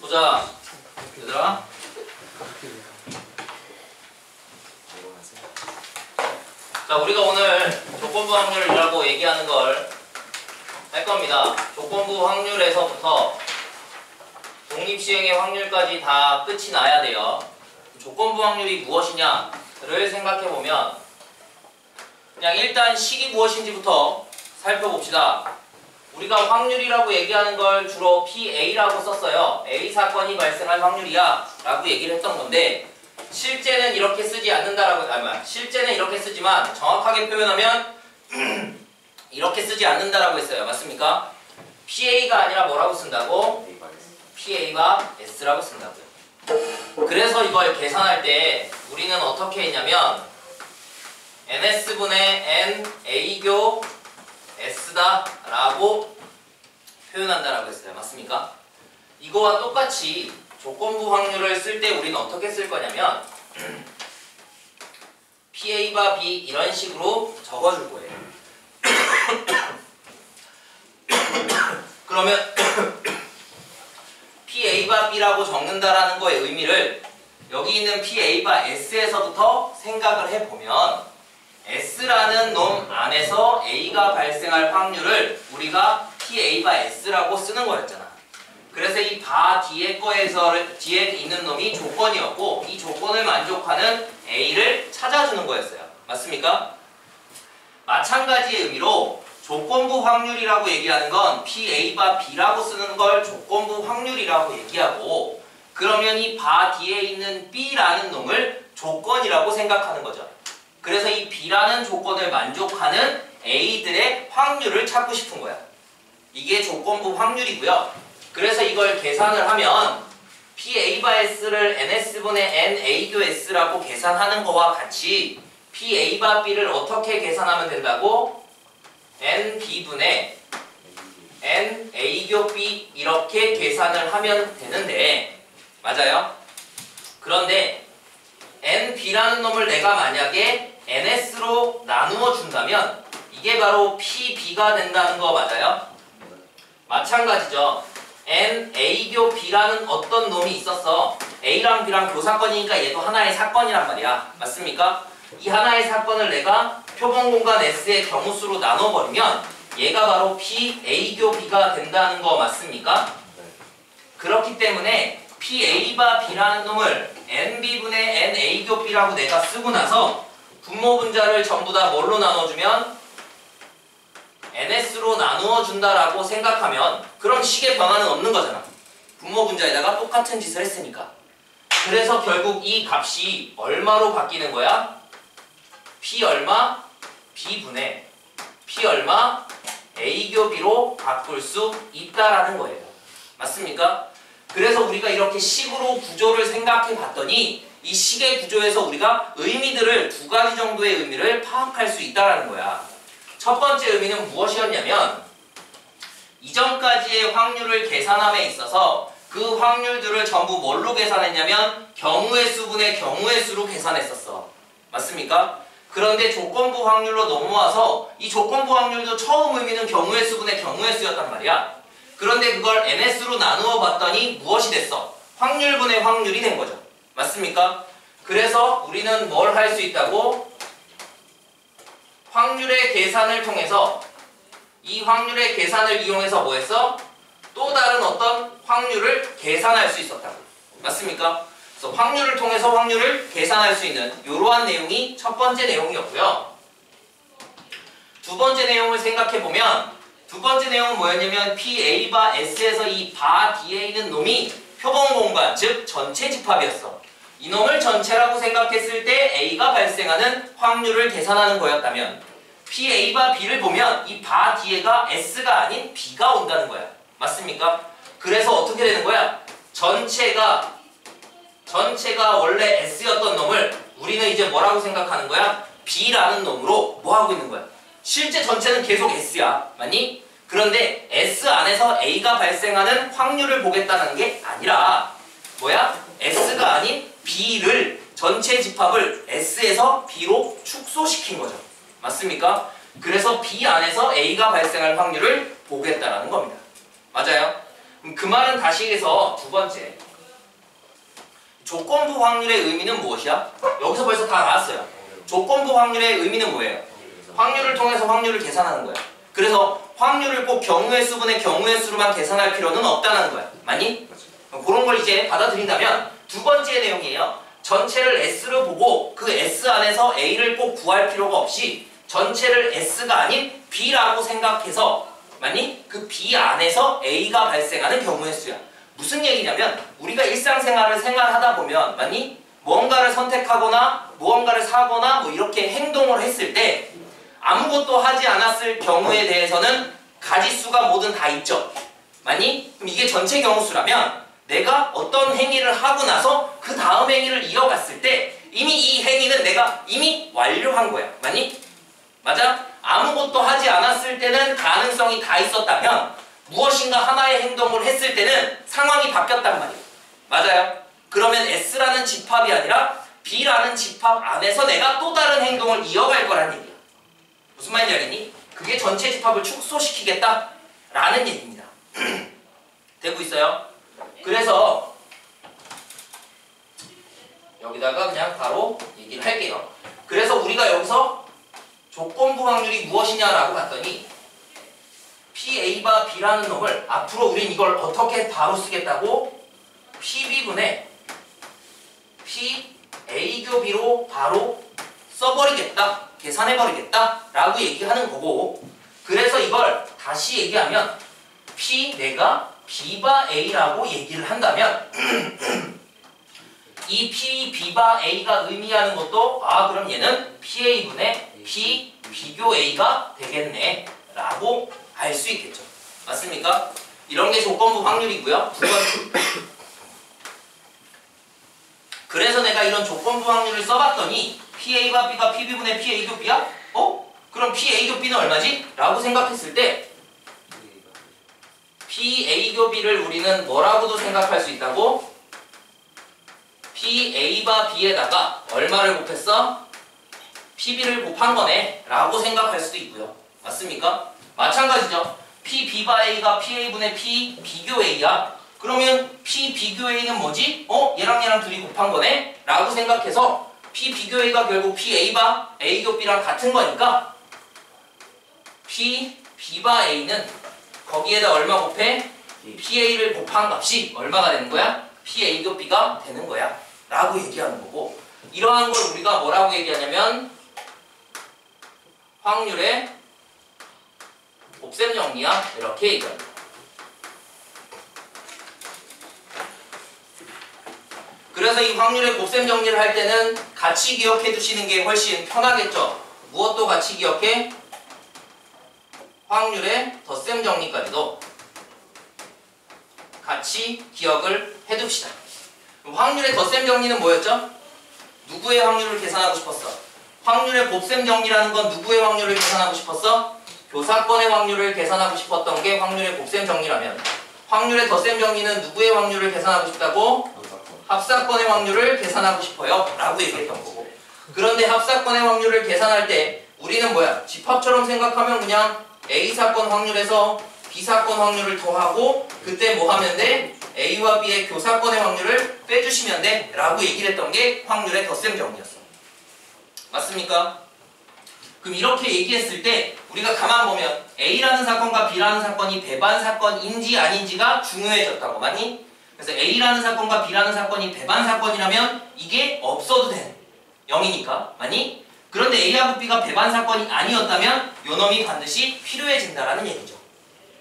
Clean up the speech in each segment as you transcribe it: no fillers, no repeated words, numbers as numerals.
보자 얘들아. 자, 우리가 오늘 조건부 확률이라고 얘기하는 걸 할 겁니다. 조건부 확률에서부터 독립시행의 확률까지 다 끝이 나야 돼요. 조건부 확률이 무엇이냐를 생각해보면 그냥 일단 식이 무엇인지부터 살펴봅시다. 우리가 확률이라고 얘기하는 걸 주로 PA라고 썼어요. A 사건이 발생할 확률이야 라고 얘기를 했던 건데 실제는 이렇게 쓰지 않는다라고, 실제는 이렇게 쓰지만 정확하게 표현하면 이렇게 쓰지 않는다라고 했어요. 맞습니까? PA가 아니라 뭐라고 쓴다고? PA가 S라고 쓴다고요. 그래서 이걸 계산할 때 우리는 어떻게 했냐면 NS분의 N A교 S다 라고 표현한다라고 했어요. 맞습니까? 이거와 똑같이 조건부 확률을 쓸 때 우리는 어떻게 쓸 거냐면 PA바 B 이런 식으로 적어줄 거예요. 그러면 PA바 B라고 적는다라는 거의 의미를 여기 있는 PA바 S에서부터 생각을 해보면 S라는 놈 안에서 A가 발생할 확률을 우리가 PA바 S라고 쓰는 거였잖아. 그래서 이 바 뒤에 뒤에 있는 놈이 조건이었고 이 조건을 만족하는 A를 찾아주는 거였어요. 맞습니까? 마찬가지의 의미로 조건부 확률이라고 얘기하는 건 PA바 B라고 쓰는 걸 조건부 확률이라고 얘기하고 그러면 이 바 뒤에 있는 B라는 놈을 조건이라고 생각하는 거죠. 그래서 이 B라는 조건을 만족하는 A들의 확률을 찾고 싶은 거야. 이게 조건부 확률이고요. 그래서 이걸 계산을 하면 PA바 S를 NS분의 NA교 S라고 계산하는 거와 같이 PA바 B를 어떻게 계산하면 된다고? NB분의 NA교 B 이렇게 계산을 하면 되는데 맞아요? 그런데 NB라는 놈을 내가 만약에 NS로 나누어 준다면 이게 바로 PB가 된다는 거 맞아요? 마찬가지죠. NA교 B라는 어떤 놈이 있었어. A랑 B랑 교사건이니까 얘도 하나의 사건이란 말이야. 맞습니까? 이 하나의 사건을 내가 표본공간 S의 경우수로 나눠버리면 얘가 바로 PA교 B가 된다는 거 맞습니까? 그렇기 때문에 PA바 B라는 놈을 NB분의 NA교 B라고 내가 쓰고 나서 분모분자를 전부 다 뭘로 나눠주면 NS로 나누어 준다라고 생각하면 그럼 식의 변화는 없는 거잖아. 분모분자에다가 똑같은 짓을 했으니까. 그래서 결국 이 값이 얼마로 바뀌는 거야? P 얼마? B분의 P 얼마? A교 B로 바꿀 수 있다라는 거예요. 맞습니까? 그래서 우리가 이렇게 식으로 구조를 생각해 봤더니 이 식의 구조에서 우리가 의미들을 두 가지 정도의 의미를 파악할 수 있다라는 거야. 첫 번째 의미는 무엇이었냐면 이전까지의 확률을 계산함에 있어서 그 확률들을 전부 뭘로 계산했냐면 경우의 수분의 경우의 수로 계산했었어. 맞습니까? 그런데 조건부 확률로 넘어와서 이 조건부 확률도 처음 의미는 경우의 수분의 경우의 수였단 말이야. 그런데 그걸 NS로 나누어 봤더니 무엇이 됐어? 확률분의 확률이 된 거죠. 맞습니까? 그래서 우리는 뭘 할 수 있다고? 확률의 계산을 통해서 이 확률의 계산을 이용해서 뭐 했어? 또 다른 어떤 확률을 계산할 수 있었다고. 맞습니까? 그래서 확률을 통해서 확률을 계산할 수 있는 이러한 내용이 첫 번째 내용이었고요. 두 번째 내용을 생각해보면 두 번째 내용은 뭐였냐면 PA바 S에서 이 바 뒤에 있는 놈이 표본공간, 즉 전체 집합이었어. 이 놈을 전체라고 생각했을 때 A가 발생하는 확률을 계산하는 거였다면 PA바 B를 보면 이 바 뒤에가 S가 아닌 B가 온다는 거야. 맞습니까? 그래서 어떻게 되는 거야? 전체가 원래 S였던 놈을 우리는 이제 뭐라고 생각하는 거야? B라는 놈으로 뭐 하고 있는 거야? 실제 전체는 계속 S야. 맞니? 그런데 S 안에서 A가 발생하는 확률을 보겠다는 게 아니라 뭐야? S가 아닌 B를 전체 집합을 S에서 B로 축소시킨 거죠. 맞습니까? 그래서 B 안에서 A가 발생할 확률을 보겠다라는 겁니다. 맞아요? 그럼 그 말은 다시 얘기해서 두 번째, 조건부 확률의 의미는 무엇이야? 여기서 벌써 다 나왔어요. 조건부 확률의 의미는 뭐예요? 확률을 통해서 확률을 계산하는 거야. 그래서 확률을 꼭 경우의 수분의 경우의 수로만 계산할 필요는 없다는 거야. 맞니? 그런 걸 이제 받아들인다면 두 번째 내용이에요. 전체를 S로 보고 그 S 안에서 A를 꼭 구할 필요가 없이 전체를 S가 아닌 B라고 생각해서, 맞니? 그 B 안에서 A가 발생하는 경우의 수야. 무슨 얘기냐면 우리가 일상생활을 생활하다 보면, 맞니? 무언가를 선택하거나 무언가를 사거나 뭐 이렇게 행동을 했을 때 아무것도 하지 않았을 경우에 대해서는 가지수가 뭐든 다 있죠. 맞니? 그럼 이게 전체 경우수라면 내가 어떤 행위를 하고 나서 그 다음 행위를 이어갔을 때 이미 이 행위는 내가 이미 완료한 거야. 맞니? 맞아? 아무것도 하지 않았을 때는 가능성이 다 있었다면 무엇인가 하나의 행동을 했을 때는 상황이 바뀌었단 말이에요. 맞아요? 그러면 S라는 집합이 아니라 B라는 집합 안에서 내가 또 다른 행동을 이어갈 거란 얘기야. 무슨 말인지 알겠니? 그게 전체 집합을 축소시키겠다 라는 얘기입니다. 되고 있어요? 그래서 여기다가 그냥 바로 얘기를 할게요. 그래서 우리가 여기서 조건부 확률이 무엇이냐라고 봤더니 PA바 B라는 놈을 앞으로 우린 이걸 어떻게 바로 쓰겠다고 PB분의 PA교B로 바로 써버리겠다, 계산해버리겠다 라고 얘기하는 거고, 그래서 이걸 다시 얘기하면 내가 B바 A라고 얘기를 한다면 이 P, B바 A가 의미하는 것도 그럼 얘는 PA분의 P, 비교 A가 되겠네 라고 알 수 있겠죠. 맞습니까? 이런 게 조건부 확률이고요. 두 번째, 그래서 내가 이런 조건부 확률을 써봤더니 PA가 B가 PB분의 PA교 B야? 그럼 PA교 B는 얼마지? 라고 생각했을 때 PA교 B를 우리는 뭐라고도 생각할 수 있다고? PA바 B에다가 얼마를 곱했어? PB를 곱한 거네 라고 생각할 수도 있고요. 맞습니까? 마찬가지죠. PB바 A가 PA분의 P 비교 A야. 그러면 P 비교 A는 뭐지? 얘랑 얘랑 둘이 곱한 거네? 라고 생각해서 P 비교 A가 결국 PA바 A교 B랑 같은 거니까 P B바 A는 거기에다 얼마 곱해? PA를 곱한 값이 얼마가 되는 거야? PA교 B가 되는 거야 라고 얘기하는 거고, 이러한 걸 우리가 뭐라고 얘기하냐면 확률의 곱셈 정리야 이렇게 얘기합니다. 그래서 이 확률의 곱셈 정리를 할 때는 같이 기억해 두시는 게 훨씬 편하겠죠. 무엇도 같이 기억해? 확률의 덧셈 정리까지도 같이 기억을 해 둡시다. 확률의 덧셈 정리는 뭐였죠? 누구의 확률을 계산하고 싶었어? 확률의 곱셈 정리라는 건 누구의 확률을 계산하고 싶었어? 교사권의 확률을 계산하고 싶었던 게 확률의 곱셈 정리라면, 확률의 덧셈 정리는 누구의 확률을 계산하고 싶다고? 합사권의 확률을 계산하고 싶어요 라고 얘기했던 거고, 그런데 합사권의 확률을 계산할 때 우리는 뭐야? 집합처럼 생각하면 그냥 A사건 확률에서 B사건 확률을 더하고 그때 뭐 하면 돼? A와 B의 교사권의 확률을 빼주시면 돼 라고 얘기를 했던 게 확률의 덧셈 정리였어. 맞습니까? 그럼 이렇게 얘기했을 때 우리가 가만 보면 A라는 사건과 B라는 사건이 배반 사건인지 아닌지가 중요해졌다고. 맞니? 그래서 A라는 사건과 B라는 사건이 배반 사건이라면 이게 없어도 되는 0이니까. 맞니? 그런데 A하고 B가 배반 사건이 아니었다면 요놈이 반드시 필요해진다라는 얘기죠.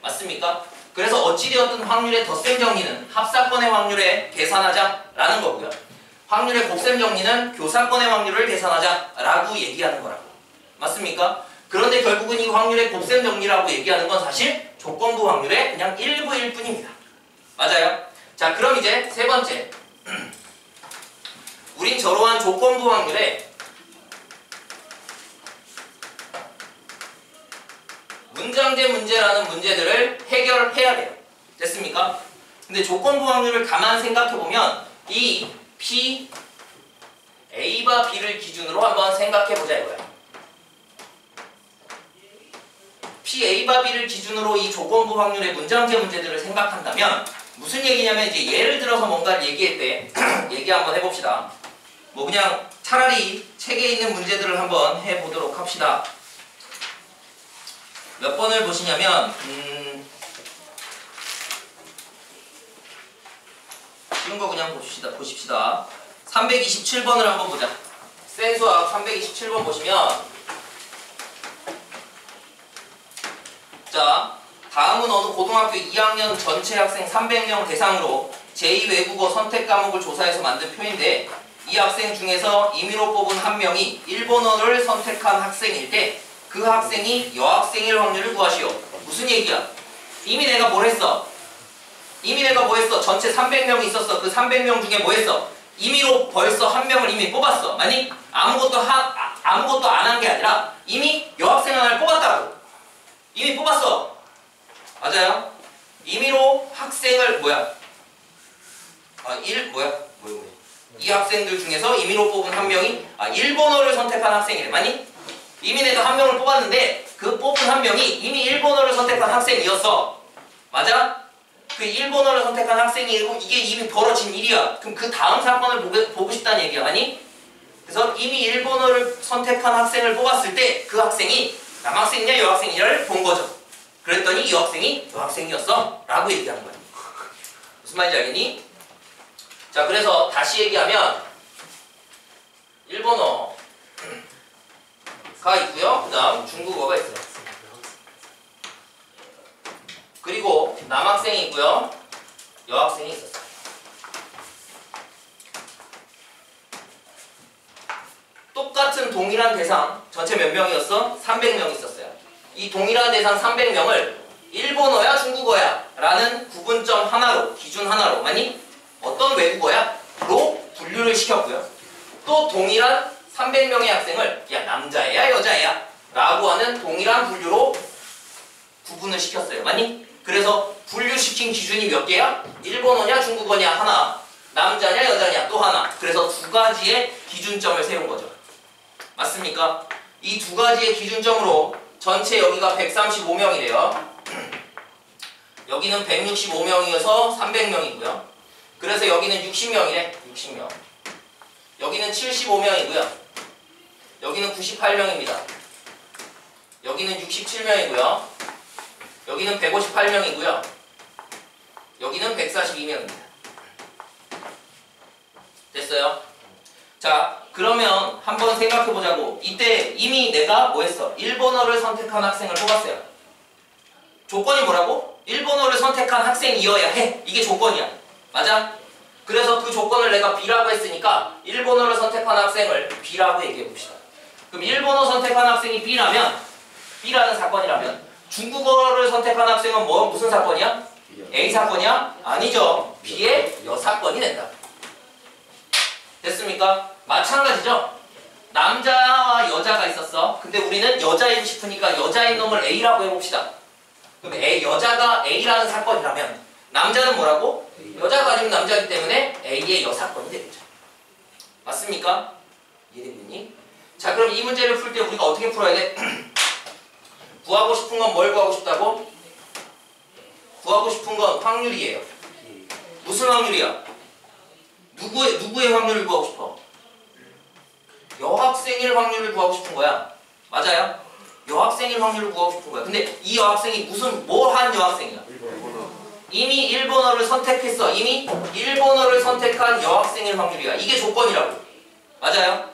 맞습니까? 그래서 어찌되었든 확률의 덧셈 정리는 합사건의 확률에 계산하자라는 거고요. 확률의 곱셈 정리는 교사건의 확률을 계산하자라고 얘기하는 거라고. 맞습니까? 그런데 결국은 이 확률의 곱셈 정리라고 얘기하는 건 사실 조건부 확률의 그냥 일부일 뿐입니다. 맞아요? 자, 그럼 이제 세 번째. 우린 저러한 조건부 확률에 문장제 문제라는 문제들을 해결해야 돼요. 됐습니까? 근데 조건부 확률을 가만 생각해보면 이 P, A와 B를 기준으로 한번 생각해보자 이거야. PA바 B를 기준으로 이 조건부 확률의 문장제 문제들을 생각한다면 무슨 얘기냐면 이제 예를 들어서 뭔가를 얘기할 때 얘기 한번 해봅시다. 뭐 그냥 차라리 책에 있는 문제들을 한번 해보도록 합시다. 몇 번을 보시냐면 이런 거 그냥 보십시다. 327번을 한번 보자. 센수학 327번 보시면 자, 다음은 어느 고등학교 2학년 전체 학생 300명 대상으로 제2외국어 선택 과목을 조사해서 만든 표인데 이 학생 중에서 임의로 뽑은 한 명이 일본어를 선택한 학생일 때 그 학생이 여학생일 확률을 구하시오. 무슨 얘기야? 이미 내가 뭘 했어? 이미 내가 뭐 했어? 전체 300명이 있었어. 그 300명 중에 뭐 했어? 임의로 벌써 한 명을 이미 뽑았어. 아니 아무것도 안 한 게 아니라 이미 여학생 하나를 뽑았다고. 이미 뽑았어. 맞아요? 임의로 학생을 이 학생들 중에서 임의로 뽑은 한 명이 일본어를 선택한 학생이래. 맞니? 이미 내가 한 명을 뽑았는데 그 뽑은 한 명이 이미 일본어를 선택한 학생이었어. 맞아? 그 일본어를 선택한 학생이고 이게 이미 벌어진 일이야. 그럼 그 다음 사건을 보고 싶다는 얘기야. 아니? 그래서 이미 일본어를 선택한 학생을 뽑았을 때 그 학생이 남학생이냐 여학생이냐를 본 거죠. 그랬더니 이 학생이 여학생이었어 라고 얘기하는 거야. 무슨 말인지 알겠니? 자, 그래서 다시 얘기하면 일본어가 있고요. 그 다음 중국어가 있어요. 그리고 남학생이 있고요. 여학생이 있었어요. 똑같은 동일한 대상 전체 몇 명이었어? 300명 있었어요. 이 동일한 대상 300명을 일본어야 중국어야 라는 구분점 하나로 기준 하나로 아니 어떤 외국어야? 로 분류를 시켰고요. 또 동일한 300명의 학생을 야 남자애야 여자애야 라고 하는 동일한 분류로 구분을 시켰어요. 맞니? 그래서 분류시킨 기준이 몇 개야? 일본어냐 중국어냐 하나, 남자냐 여자냐 또 하나. 그래서 두 가지의 기준점을 세운 거죠. 맞습니까? 이 두 가지의 기준점으로 전체 여기가 135명이래요. 여기는 165명이어서 300명이고요. 그래서 여기는 60명이래. 60명. 여기는 75명이고요. 여기는 98명입니다. 여기는 67명이고요. 여기는 158명이고요. 여기는 142명입니다. 됐어요? 자, 그러면 한번 생각해보자고. 이때 이미 내가 뭐 했어? 일본어를 선택한 학생을 뽑았어요. 조건이 뭐라고? 일본어를 선택한 학생이어야 해. 이게 조건이야. 맞아? 그래서 그 조건을 내가 B라고 했으니까 일본어를 선택한 학생을 B라고 얘기해봅시다. 그럼 일본어 선택한 학생이 B라면, B라는 사건이라면 중국어를 선택한 학생은 무슨 사건이야? A 사건이야? 아니죠. B의 여사건이 된다. 됐습니까? 마찬가지죠. 남자와 여자가 있었어. 근데 우리는 여자이고 싶으니까 여자인 놈을 A라고 해봅시다. 그럼 여자가 A라는 사건이라면 남자는 뭐라고? 여자가 아니면 남자이기 때문에 A의 여사건이 되겠죠. 맞습니까? 이해되니? 자, 그럼 이 문제를 풀 때 우리가 어떻게 풀어야 돼? 구하고 싶은 건 뭘 구하고 싶다고? 구하고 싶은 건 확률이에요. 무슨 확률이야? 누구의 확률을 구하고 싶어? 여학생일 확률을 구하고 싶은 거야. 맞아요? 여학생일 확률을 구하고 싶은 거야. 근데 이 여학생이 뭐 한 여학생이야? 이미 일본어를 선택했어. 이미 일본어를 선택한 여학생일 확률이야. 이게 조건이라고. 맞아요?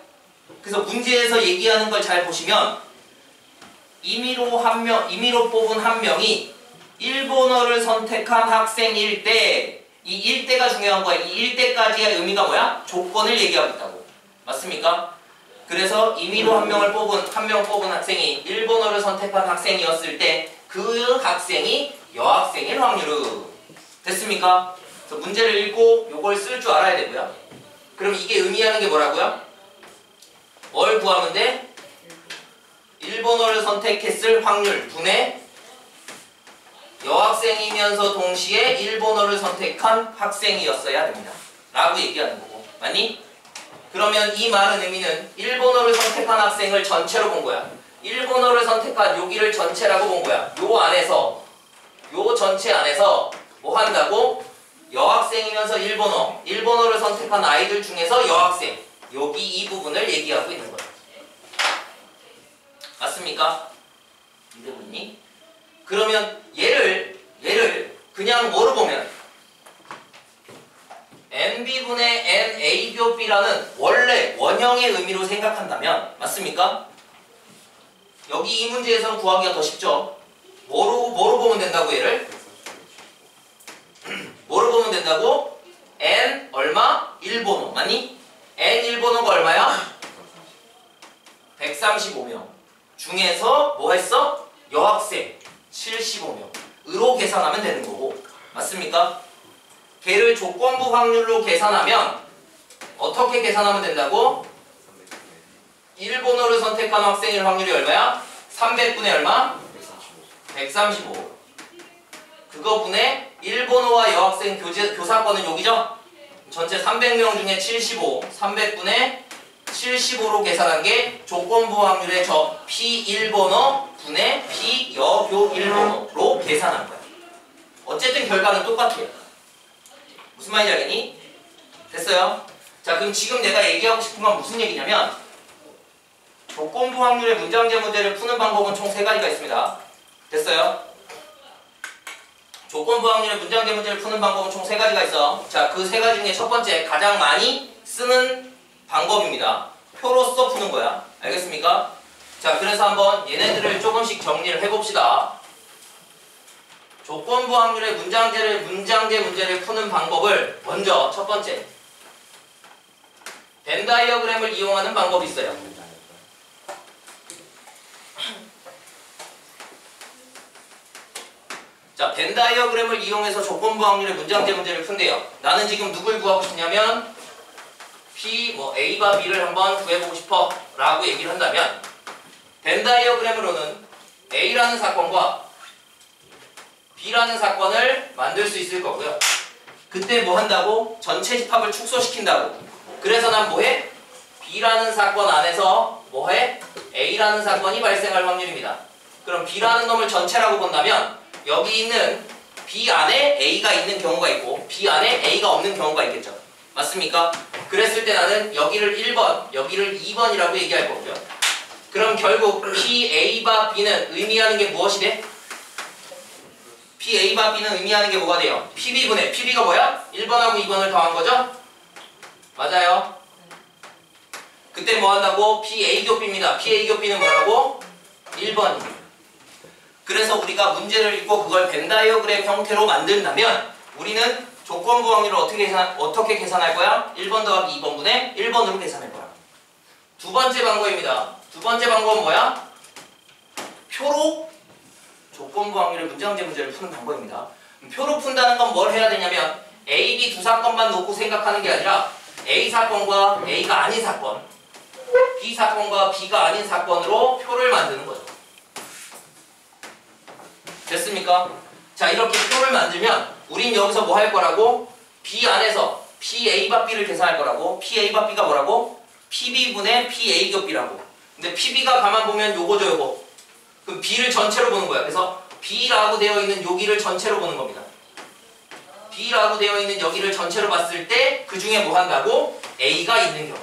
그래서 문제에서 얘기하는 걸 잘 보시면 임의로 뽑은 한 명이 일본어를 선택한 학생일 때 이 일대가 중요한 거야. 이 일대까지의 의미가 뭐야? 조건을 얘기하고 있다고. 맞습니까? 그래서 임의로 한 명 뽑은 학생이 일본어를 선택한 학생이었을 때 그 학생이 여학생일 확률은 됐습니까? 그래서 문제를 읽고 요걸 쓸 줄 알아야 되고요. 그럼 이게 의미하는 게 뭐라고요? 뭘 구하면 돼? 일본어를 선택했을 확률 분의 여학생이면서 동시에 일본어를 선택한 학생이었어야 됩니다. 라고 얘기하는 거고. 맞니? 그러면 이 말은 의미는 일본어를 선택한 학생을 전체로 본 거야. 1번호를 선택한 여기를 전체라고 본 거야. 요 안에서, 요 전체 안에서 뭐 한다고? 여학생이면서 1번호를 선택한 아이들 중에서 여학생, 여기 이 부분을 얘기하고 있는 거야. 맞습니까? 이해되니? 그러면 얘를 그냥 뭐로 보면 NB분의 NA 교 B라는 원래 원형의 의미로 생각한다면 맞습니까? 여기 이 문제에서는 구하기가 더 쉽죠. 뭐로 보면 된다고 얘를? 뭐로 보면 된다고? N 얼마? 1번호 맞니? N 1번호가 얼마야? 135명 중에서 뭐 했어? 여학생 75명으로 계산하면 되는 거고 맞습니까? 걔를 조건부 확률로 계산하면 어떻게 계산하면 된다고? 1번호를 선택한 학생일 확률이 얼마야? 300분의 얼마? 135. 그거 분의 1번호와 여학생 교사권은 여기죠? 전체 300명 중에 75, 300분의 75로 계산한 게 조건부 확률의 저 P1번호 분의 P여교 1번호로 계산한 거야. 어쨌든 결과는 똑같아요. 무슨 말인지 알겠니? 됐어요? 자, 그럼 지금 내가 얘기하고 싶은 건 무슨 얘기냐면 조건부 확률의 문장제 문제를 푸는 방법은 총 3가지가 있습니다. 됐어요? 조건부 확률의 문장제 문제를 푸는 방법은 총 3가지가 있어. 자, 그 3가지 중에 첫 번째 가장 많이 쓰는 방법입니다. 표로써 푸는 거야. 알겠습니까? 자, 그래서 한번 얘네들을 조금씩 정리를 해봅시다. 조건부 확률의 문장제 문제를 푸는 방법을 먼저 첫 번째 벤 다이어그램을 이용하는 방법이 있어요. 자, 벤 다이어그램을 이용해서 조건부 확률의 문장제 문제를 푼대요. 나는 지금 누굴 구하고 싶냐면 P, A와 B를 한번 구해보고 싶어 라고 얘기를 한다면 벤 다이어그램으로는 A라는 사건과 B라는 사건을 만들 수 있을 거고요. 그때 뭐 한다고? 전체 집합을 축소시킨다고. 그래서 난 뭐해? B라는 사건 안에서 뭐해? A라는 사건이 발생할 확률입니다. 그럼 B라는 놈을 전체라고 본다면 여기 있는 B 안에 A가 있는 경우가 있고 B 안에 A가 없는 경우가 있겠죠. 맞습니까? 그랬을 때 나는 여기를 1번, 여기를 2번이라고 얘기할 거고요. 그럼 결국 P, A와 B는 의미하는 게 무엇이 돼? P, A와 B는 의미하는 게 뭐가 돼요? PB분의, PB가 뭐야? 1번하고 2번을 더한 거죠? 맞아요. 그때 뭐 한다고? P, A 교 B입니다. P, A 교 B는 뭐라고? 1번입니다. 그래서 우리가 문제를 읽고 그걸 벤 다이어그램 형태로 만든다면 우리는 조건부 확률을 어떻게 계산할 거야? 1번 더하기 2번분의 1번으로 계산할 거야. 두 번째 방법입니다. 두 번째 방법은 뭐야? 표로 조건부 확률의 문장제 문제를 푸는 방법입니다. 표로 푼다는 건 뭘 해야 되냐면 A, B 두 사건만 놓고 생각하는 게 아니라 A 사건과 A가 아닌 사건, B 사건과 B가 아닌 사건으로 표를 만드는 거죠. 됐습니까? 자, 이렇게 표를 만들면 우린 여기서 뭐 할 거라고? B 안에서 PA바 B를 계산할 거라고. PA바 B가 뭐라고? PB분의 PA 교 B라고. 근데 PB가 가만 보면 요거죠, 요거. 그럼 B를 전체로 보는 거야. 그래서 B라고 되어 있는 여기를 전체로 보는 겁니다. B라고 되어 있는 여기를 전체로 봤을 때 그 중에 뭐 한다고? A가 있는 경우.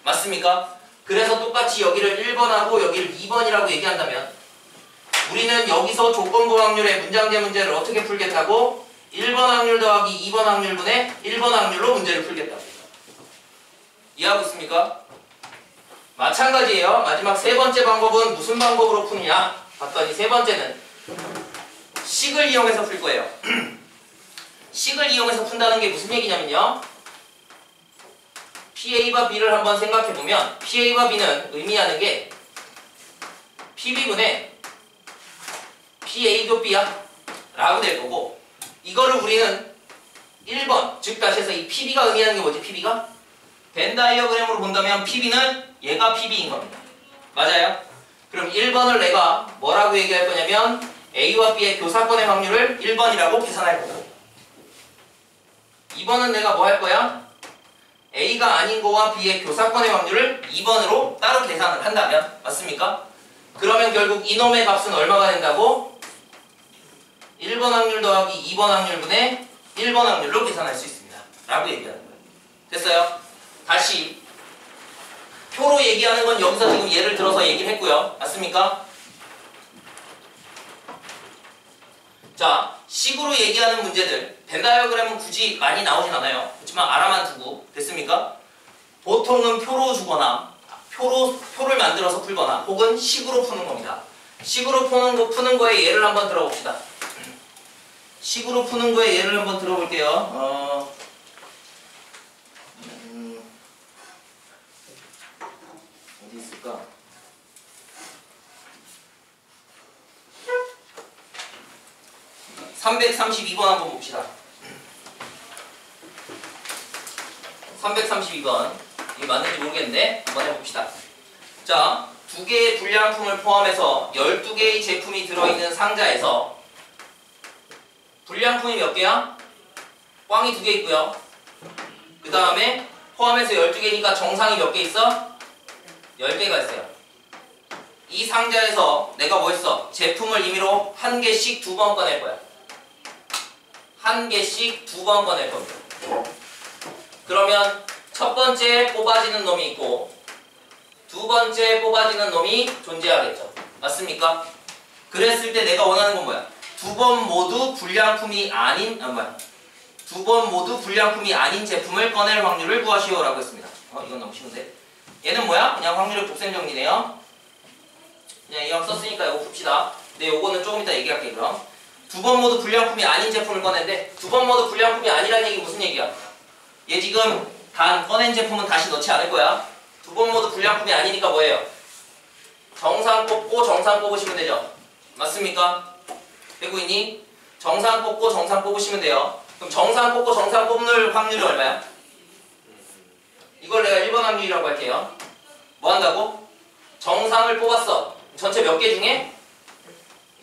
맞습니까? 그래서 똑같이 여기를 1번하고 여기를 2번이라고 얘기한다면 우리는 여기서 조건부 확률의 문장제 문제를 어떻게 풀겠다고? 1번 확률 더하기 2번 확률분의 1번 확률로 문제를 풀겠다고. 이해하고 있습니까? 마찬가지예요. 마지막 세 번째 방법은 무슨 방법으로 푸느냐? 봤더니 세 번째는 식을 이용해서 풀 거예요. 식을 이용해서 푼다는 게 무슨 얘기냐면요. PA와 B를 한번 생각해보면 PA와 B는 의미하는 게 PB분의 PA 교 B야 라고 될 거고 이거를 우리는 1번 즉 다시 해서 이 PB가 의미하는 게 뭐지? PB가? 벤 다이어그램으로 본다면 PB는 얘가 PB인 겁니다. 맞아요? 그럼 1번을 내가 뭐라고 얘기할 거냐면 A와 B의 교사권의 확률을 1번이라고 계산할 거고 2번은 내가 뭐 할 거야? A가 아닌 거와 B의 교사권의 확률을 2번으로 따로 계산을 한다면 맞습니까? 그러면 결국 이놈의 값은 얼마가 된다고? 1번 확률 더하기 2번 확률분의 1번 확률로 계산할 수 있습니다. 라고 얘기하는 거예요. 됐어요? 다시 표로 얘기하는 건 여기서 지금 예를 들어서 얘기를 했고요. 맞습니까? 자, 식으로 얘기하는 문제들 벤 다이어그램은 굳이 많이 나오진 않아요. 그렇지만 알아만 두고 됐습니까? 보통은 표로 주거나 표를 만들어서 풀거나 혹은 식으로 푸는 겁니다. 식으로 푸는 거에 예를 한번 들어봅시다. 식으로 푸는 거에 예를 한번 들어볼게요. 어디 있을까? (332번) 한번 봅시다. 332번 이게 맞는지 모르겠는데 한번 해봅시다. 자, 2개의 불량품을 포함해서 12개의 제품이 들어있는 상자에서 불량품이 몇 개야? 꽝이 2개 있고요. 그 다음에 포함해서 12개니까 정상이 몇 개 있어? 10개가 있어요. 이 상자에서 내가 뭐 했어? 제품을 임의로 한 개씩 2번 꺼낼 거야. 한 개씩 2번 꺼낼 겁니다. 그러면 첫 번째 뽑아지는 놈이 있고 두 번째 뽑아지는 놈이 존재하겠죠. 맞습니까? 그랬을 때 내가 원하는 건 뭐야? 두 번 모두 불량품이 아닌 제품을 꺼낼 확률을 구하시오 라고 했습니다. 이건 너무 쉬운데. 얘는 뭐야? 그냥 확률의 곱셈 정리네요. 그냥 이왕 썼으니까 이거 풉시다. 근데 요거는 조금 이따 얘기할게. 그럼 두 번 모두 불량품이 아닌 제품을 꺼낸데 두 번 모두 불량품이 아니라는 얘기 무슨 얘기야? 얘 지금 단 꺼낸 제품은 다시 넣지 않을 거야. 두 번 모두 불량품이 아니니까 뭐예요? 정상 뽑고 정상 뽑으시면 되죠. 맞습니까? 되고 있니? 정상 뽑고 정상 뽑으시면 돼요. 그럼 정상 뽑고 정상 뽑는 확률이 얼마야? 이걸 내가 1번 확률이라고 할게요. 뭐 한다고? 정상을 뽑았어. 전체 몇 개 중에?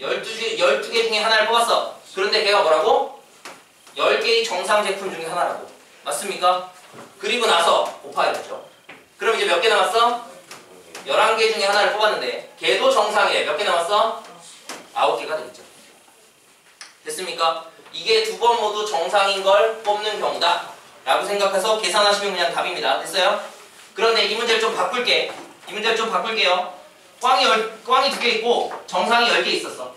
12개 중에 하나를 뽑았어. 그런데 걔가 뭐라고? 10개의 정상 제품 중에 하나라고. 맞습니까? 그리고 나서 곱해야겠죠. 그럼 이제 몇 개 남았어? 11개 중에 하나를 뽑았는데 걔도 정상이래. 몇 개 남았어? 9개가 되겠죠. 됐습니까? 이게 두 번 모두 정상인 걸 뽑는 경우다 라고 생각해서 계산하시면 그냥 답입니다. 됐어요? 그런데 이 문제를 좀 바꿀게. 꽝이 2개 있고 정상이 10개 있었어.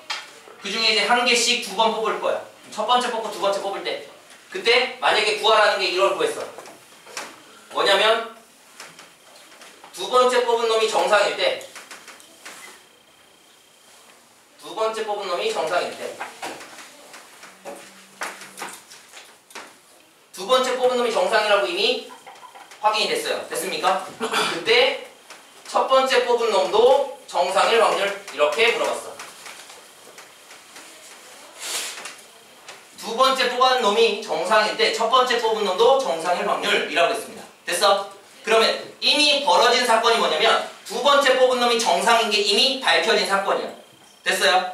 그 중에 이제 한 개씩 2번 뽑을 거야. 첫 번째 뽑고 두 번째 뽑을 때 그때 만약에 구하라는 게 이걸 구했어. 뭐냐면 두 번째 뽑은 놈이 정상일 때 두 번째 뽑은 놈이 정상일 때 두 번째 뽑은 놈이 정상이라고 이미 확인이 됐어요. 됐습니까? 그때 첫 번째 뽑은 놈도 정상일 확률 이렇게 물어봤어. 두 번째 뽑은 놈이 정상일 때 첫 번째 뽑은 놈도 정상일 확률이라고 했습니다. 됐어? 그러면 이미 벌어진 사건이 뭐냐면 두 번째 뽑은 놈이 정상인 게 이미 밝혀진 사건이야. 됐어요?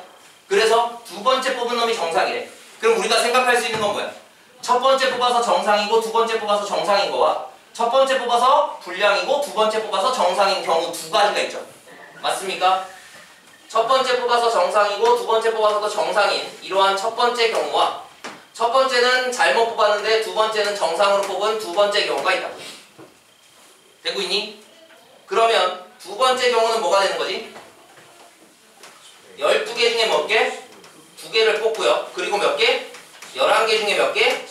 그래서 두 번째 뽑은 놈이 정상이래. 그럼 우리가 생각할 수 있는 건 뭐야? 첫 번째 뽑아서 정상이고 두 번째 뽑아서 정상인 거와 첫 번째 뽑아서 불량이고 두 번째 뽑아서 정상인 경우 두 가지가 있죠. 맞습니까? 첫 번째 뽑아서 정상이고 두 번째 뽑아서도 정상인 이러한 첫 번째 경우와 첫 번째는 잘못 뽑았는데 두 번째는 정상으로 뽑은 두 번째 경우가 있다고. 되고 있니? 그러면 두 번째 경우는 뭐가 되는 거지? 12개 중에 몇 개? 2개를 뽑고요. 그리고 몇 개? 11개 중에 몇 개?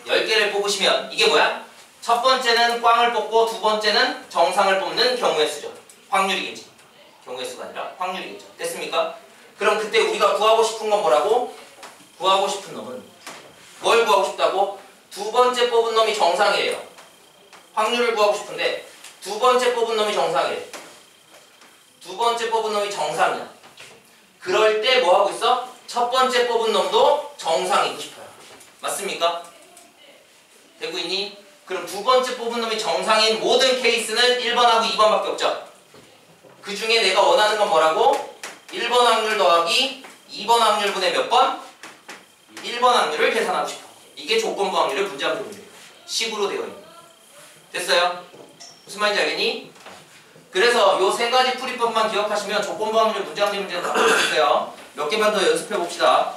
10개를 뽑으시면 이게 뭐야? 첫 번째는 꽝을 뽑고 두 번째는 정상을 뽑는 경우의 수죠. 확률이겠지. 경우의 수가 아니라 확률이겠죠. 됐습니까? 그럼 그때 우리가 구하고 싶은 건 뭐라고? 구하고 싶은 놈은 뭘 구하고 싶다고? 두 번째 뽑은 놈이 정상이래요. 확률을 구하고 싶은데 두 번째 뽑은 놈이 정상이래. 두 번째 뽑은 놈이 정상이야. 그럴 때 뭐 하고 있어? 첫 번째 뽑은 놈도 정상이고 싶어요. 맞습니까? 되고 있니? 그럼 두 번째 뽑은 놈이 정상인 모든 케이스는 1번하고 2번밖에 없죠? 그 중에 내가 원하는 건 뭐라고? 1번 확률 더하기 2번 확률분의 몇 번? 1번 확률을 계산하고 싶어. 이게 조건부 확률의 분자분율이에요. 식으로 되어 있는. 됐어요? 무슨 말인지 알겠니? 그래서 요 세 가지 풀이법만 기억하시면 조건부 확률 문장지 문제는 다 풀 수 있어요. 몇 개만 더 연습해 봅시다.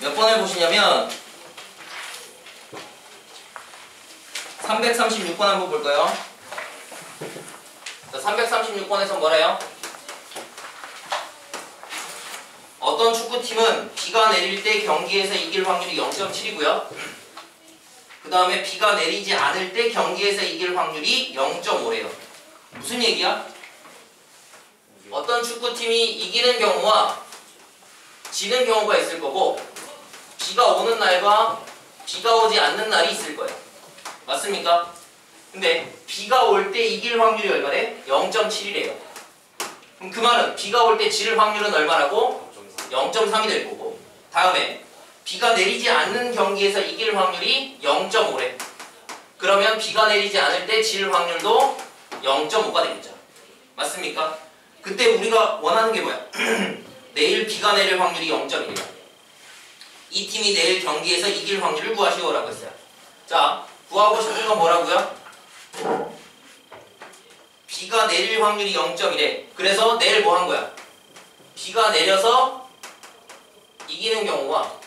몇 번을 보시냐면 336번 한번 볼까요? 자, 336번에서 뭐래요? 어떤 축구팀은 비가 내릴 때 경기에서 이길 확률이 0.7이고요. 그 다음에 비가 내리지 않을 때 경기에서 이길 확률이 0.5래요. 무슨 얘기야? 어떤 축구팀이 이기는 경우와 지는 경우가 있을 거고 비가 오는 날과 비가 오지 않는 날이 있을 거예요. 맞습니까? 근데 비가 올 때 이길 확률이 얼마래? 0.7이래요. 그럼 그 말은 비가 올 때 질 확률은 얼마라고? 0.3이 될 거고 다음에 비가 내리지 않는 경기에서 이길 확률이 0.5래. 그러면 비가 내리지 않을 때 질 확률도 0.5가 되겠죠. 맞습니까? 그때 우리가 원하는 게 뭐야? 내일 비가 내릴 확률이 0.1이야. 이 팀이 내일 경기에서 이길 확률을 구하시오라고 했어요. 자, 구하고 싶은 건 뭐라고요? 비가 내릴 확률이 0.1에 그래서 내일 뭐 한 거야? 비가 내려서 이기는 경우와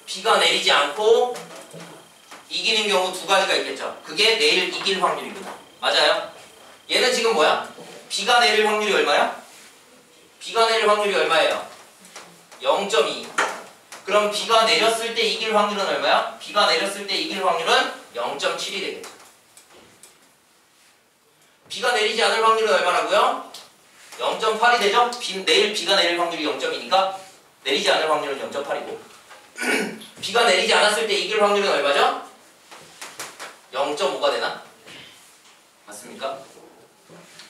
비가 내리지 않고 이기는 경우 두 가지가 있겠죠. 그게 내일 이길 확률이구나. 맞아요? 얘는 지금 뭐야? 비가 내릴 확률이 얼마야? 비가 내릴 확률이 얼마예요? 0.2. 그럼 비가 내렸을 때 이길 확률은 얼마야? 비가 내렸을 때 이길 확률은 0.7이 되겠죠. 비가 내리지 않을 확률은 얼마라고요? 0.8이 되죠? 내일 비가 내릴 확률이 0.2니까 내리지 않을 확률은 0.8이고 비가 내리지 않았을 때 이길 확률은 얼마죠? 0.5가 되나? 맞습니까?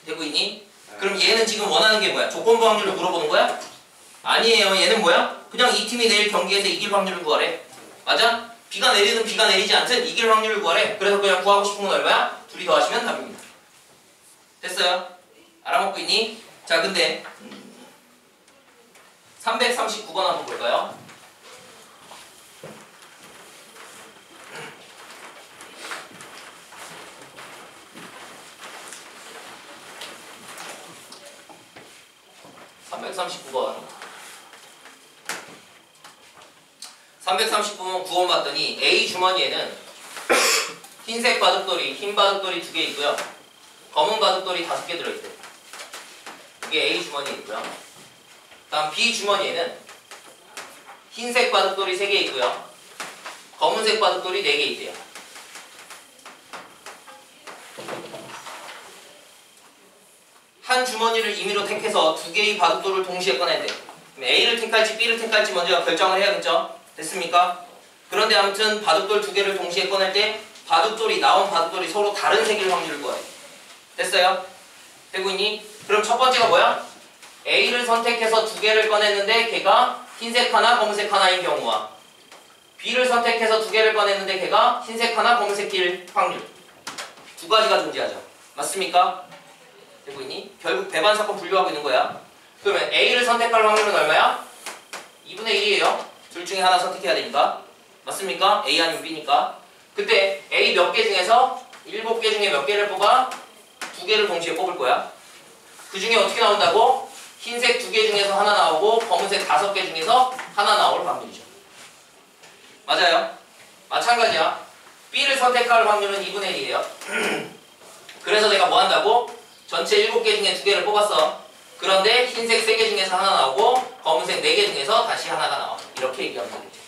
되고 있니? 그럼 얘는 지금 원하는 게 뭐야? 조건부 확률을 물어보는 거야? 아니에요. 얘는 뭐야? 그냥 이 팀이 내일 경기에서 이길 확률을 구하래. 맞아? 비가 내리든 비가 내리지 않든 이길 확률을 구하래. 그래서 그냥 구하고 싶은 건 얼마야? 둘이 더하시면 답입니다. 됐어요? 알아먹고 있니? 자, 근데 339번 한번 볼까요? 구원 봤더니 A 주머니에는 흰색 바둑돌이, 흰 바둑돌이 2개 있고요. 검은 바둑돌이 5개 들어있대요. 이게 A 주머니에 있고요. 다음 B 주머니에는 흰색 바둑돌이 3개 있고요. 검은색 바둑돌이 4개 있대요. 한 주머니를 임의로 택해서 2개의 바둑돌을 동시에 꺼낸대. 그럼 A를 택할지 B를 택할지 먼저 결정을 해야겠죠? 됐습니까? 그런데 아무튼 바둑돌 2개를 동시에 꺼낼 때 나온 바둑돌이 서로 다른 색일 확률을 구해. 됐어요? 되고 있니? 그럼 첫 번째가 뭐야? A를 선택해서 2개를 꺼냈는데 걔가 흰색 하나, 검은색 하나인 경우와 B를 선택해서 2개를 꺼냈는데 걔가 흰색 하나, 검은색일 확률. 두 가지가 존재하죠. 맞습니까? 되고 있니? 결국 배반 사건 분류하고 있는 거야. 그러면 A를 선택할 확률은 얼마야? 2분의 1이에요. 둘 중에 하나 선택해야 되니까. 맞습니까? A 아니면 B니까. 그때 A 몇 개 중에서 7개 중에 몇 개를 뽑아? 2개를 동시에 뽑을 거야. 그 중에 어떻게 나온다고? 흰색 2개 중에서 하나 나오고 검은색 5개 중에서 하나 나올 확률이죠. 맞아요? 마찬가지야. B를 선택할 확률은 2분의 1이에요. 그래서 내가 뭐 한다고? 전체 7개 중에 2개를 뽑았어. 그런데 흰색 3개 중에서 하나 나오고 검은색 4개 중에서 다시 하나가 나와. 이렇게 얘기하면 되겠죠.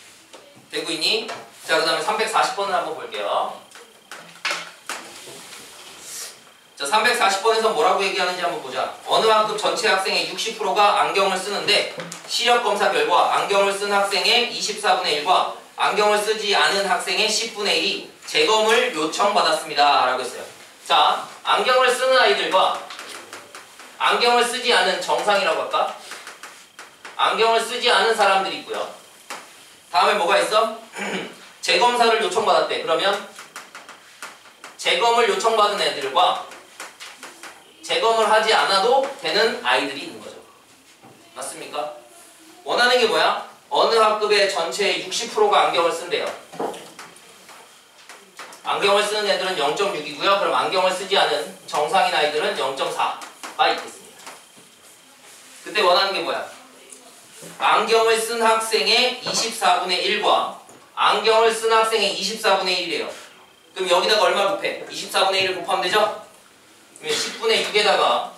되고 있니? 자, 그 다음에 340번을 한번 볼게요. 자, 340번에서 뭐라고 얘기하는지 한번 보자. 어느 학급 전체 학생의 60%가 안경을 쓰는데 시력검사 결과 안경을 쓴 학생의 24분의 1과 안경을 쓰지 않은 학생의 10분의 1이 재검을 요청받았습니다. 라고 했어요. 자, 안경을 쓰는 아이들과 안경을 쓰지 않은 정상이라고 할까? 안경을 쓰지 않은 사람들이 있고요. 다음에 뭐가 있어? 재검사를 요청받았대. 그러면 재검을 요청받은 애들과 재검을 하지 않아도 되는 아이들이 있는 거죠. 맞습니까? 원하는 게 뭐야? 어느 학급의 전체의 60%가 안경을 쓴대요. 안경을 쓰는 애들은 0.6이고요. 그럼 안경을 쓰지 않은 정상인 아이들은 0.4가 있겠습니다. 그때 원하는 게 뭐야? 안경을 쓴 학생의 24분의 1과 안경을 쓴 학생의 24분의 1이에요. 그럼 여기다가 얼마 곱해? 24분의 1을 곱하면 되죠? 그러면 10분의 6에다가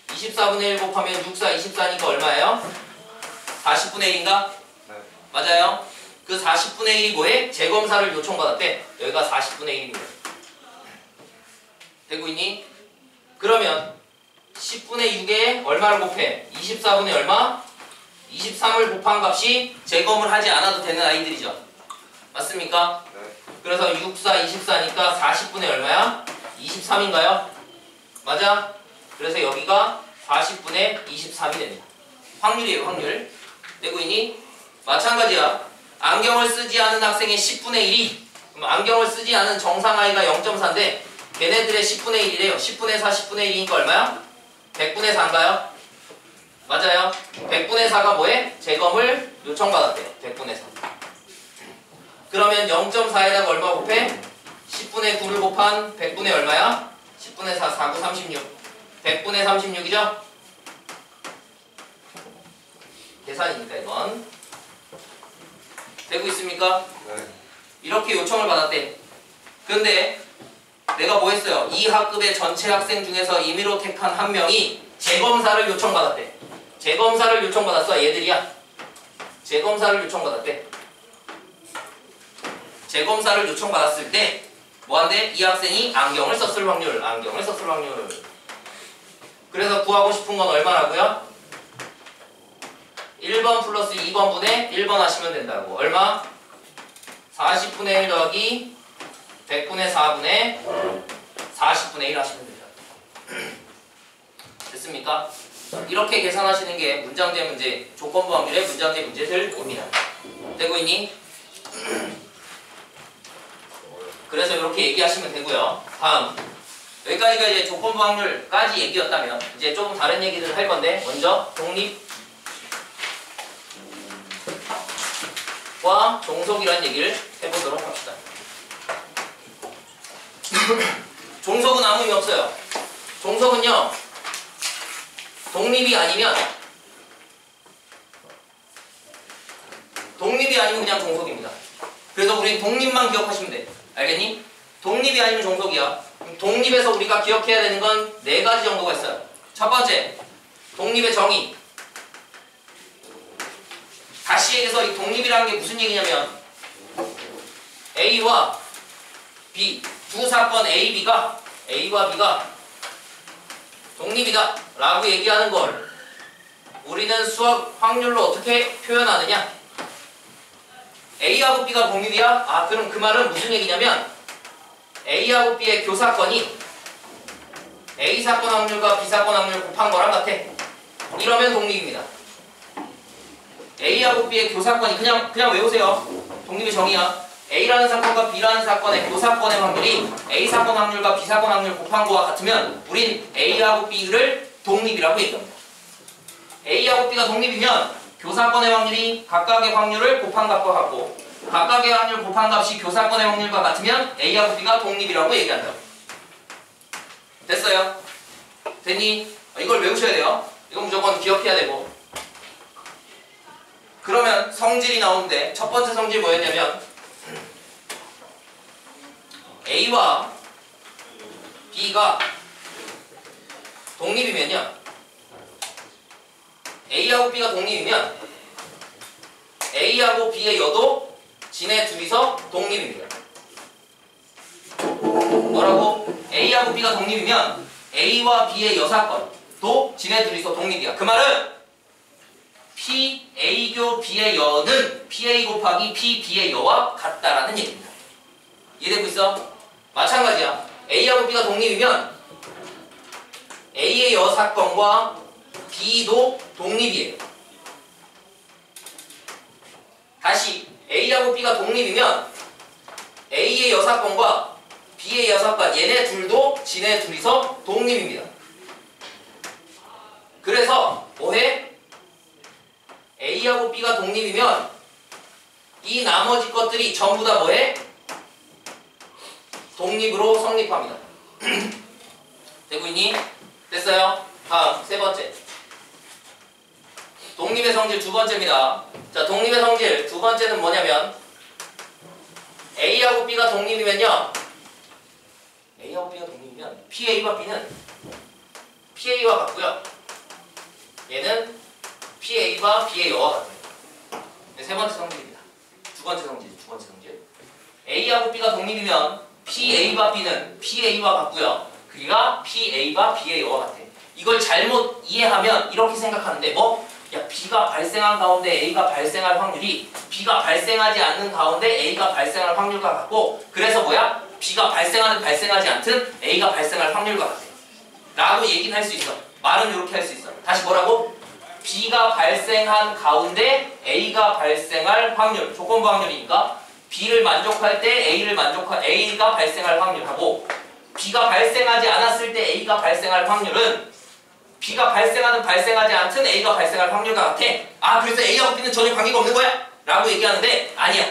24분의 1 곱하면 6, 4, 24니까 얼마예요? 40분의 1인가? 네. 맞아요. 그 40분의 1이 뭐해? 재검사를 요청받았대. 여기가 40분의 1입니다. 되고 있니? 그러면 10분의 6에 얼마를 곱해? 24분의 얼마? 23을 곱한 값이 재검을 하지 않아도 되는 아이들이죠. 맞습니까? 네. 그래서 6, 4, 24니까 40분의 얼마야? 23인가요? 맞아? 그래서 여기가 40분의 23이 됩니다. 확률이에요, 확률. 되고 있니? 마찬가지야. 안경을 쓰지 않은 학생의 10분의 1이 그럼 안경을 쓰지 않은 정상 아이가 0.4인데 걔네들의 10분의 1이래요. 10분의 4, 10분의 1이니까 얼마야? 100분의 4인가요? 맞아요. 100분의 4가 뭐해? 재검을 요청받았대요. 100분의 4. 그러면 0.4에다가 얼마 곱해? 10분의 9를 곱한 100분의 얼마야? 10분의 4, 4, 9, 36. 100분의 36이죠? 계산이니까 이건. 되고 있습니까? 네. 이렇게 요청을 받았대. 근데 내가 뭐 했어요? 이 학급의 전체 학생 중에서 임의로 택한 한 명이 재검사를 요청받았대. 재검사를 요청받았어. 얘들이야. 재검사를 요청받았대. 재검사를 요청받았을 때 뭐한대? 이 학생이 안경을 썼을 확률. 안경을 썼을 확률. 그래서 구하고 싶은 건 얼마라고요? 1번 플러스 2번분의 1번 하시면 된다고. 얼마? 40분의 1 더하기 100분의 4분의 40분의 1 하시면 됩니다. 됐습니까? 이렇게 계산하시는 게 문장제 문제, 조건부 확률의 문장제 문제들입니다. 되고 있니? 그래서 이렇게 얘기하시면 되고요. 다음. 여기까지가 이제 조건부 확률까지 얘기였다면 이제 조금 다른 얘기를 할 건데 먼저 독립 과 종속이라는 얘기를 해보도록 합시다. 종속은 아무 의미 없어요. 종속은요, 독립이 아니면 그냥 종속입니다. 그래서 우리 독립만 기억하시면 돼. 알겠니? 독립이 아니면 종속이야. 독립에서 우리가 기억해야 되는 건 4가지 정도가 있어요. 첫 번째, 독립의 정의. 다시 얘기해서 이 독립이라는 게 무슨 얘기냐면 A와 B, 두 사건 A, B가 A와 B가 독립이다 라고 얘기하는 걸 우리는 수학 확률로 어떻게 표현하느냐? A하고 B가 독립이야? 아, 그럼 그 말은 무슨 얘기냐면 A하고 B의 교사건이 A 사건 확률과 B 사건 확률 곱한 거랑 같아. 이러면 독립입니다. A하고 B의 교사건이 그냥 외우세요. 독립의 정의야. A라는 사건과 B라는 사건의 교사건의 확률이 A 사건 확률과 B 사건 확률 곱한 거와 같으면 우린 A하고 B를 독립이라고 얘기합니다. A하고 B가 독립이면 교사건의 확률이 각각의 확률을 곱한 값과 같고 각각의 확률 곱한 값이 교사건의 확률과 같으면 A하고 B가 독립이라고 얘기한다. 됐어요? 됐니? 이걸 외우셔야 돼요. 이건 무조건 기억해야 되고. 그러면 성질이 나오는데 첫 번째 성질이 뭐였냐면 A와 B가 독립이면요, A하고 B가 독립이면 A하고 B의 여도 지네 둘이서 독립입니다. 뭐라고? A하고 B가 독립이면 A와 B의 여사건도 지네 둘이서 독립이야. 그 말은 P, A교 B의 여는 PA 곱하기 P, B의 여와 같다라는 얘기입니다. 이해되고 있어? 마찬가지야. A하고 B가 독립이면 A의 여사건과 B도 독립이에요. 다시 A하고 B가 독립이면 A의 여사건과 B의 여사건 얘네 둘도 지네 둘이서 독립입니다. 그래서 뭐해? A하고 B가 독립이면 이 나머지 것들이 전부 다 뭐해? 독립으로 성립합니다. 되고 있니? 됐어요? 다음 세 번째. 독립의 성질 두 번째입니다. 자, 독립의 성질 두 번째는 뭐냐면 A하고 B가 독립이면요. A하고 B가 독립이면 PA와 B는 PA와 같고요. 얘는 PA와 B의 여와 같아요. 세 번째 성질입니다. 두 번째 성질. A하고 B가 독립이면 PA와 B는 PA와 같고요. 그리가 PA와 B의 여와 같아. 이걸 잘못 이해하면 이렇게 생각하는데 야, B가 발생한 가운데 A가 발생할 확률이 B가 발생하지 않는 가운데 A가 발생할 확률과 같고 그래서 뭐야? B가 발생하든 발생하지 않든 A가 발생할 확률과 같아. 라고 얘기는 할 수 있어. 말은 이렇게 할 수 있어. 다시 뭐라고? B가 발생한 가운데 A가 발생할 확률, 조건부 확률이니까 B를 만족할 때 A가 발생할 확률하고 B가 발생하지 않았을 때 A가 발생할 확률은 B가 발생하든 발생하지 않든 A가 발생할 확률과 같아. 아, 그래서 A하고 B는 전혀 관계가 없는 거야? 라고 얘기하는데 아니야.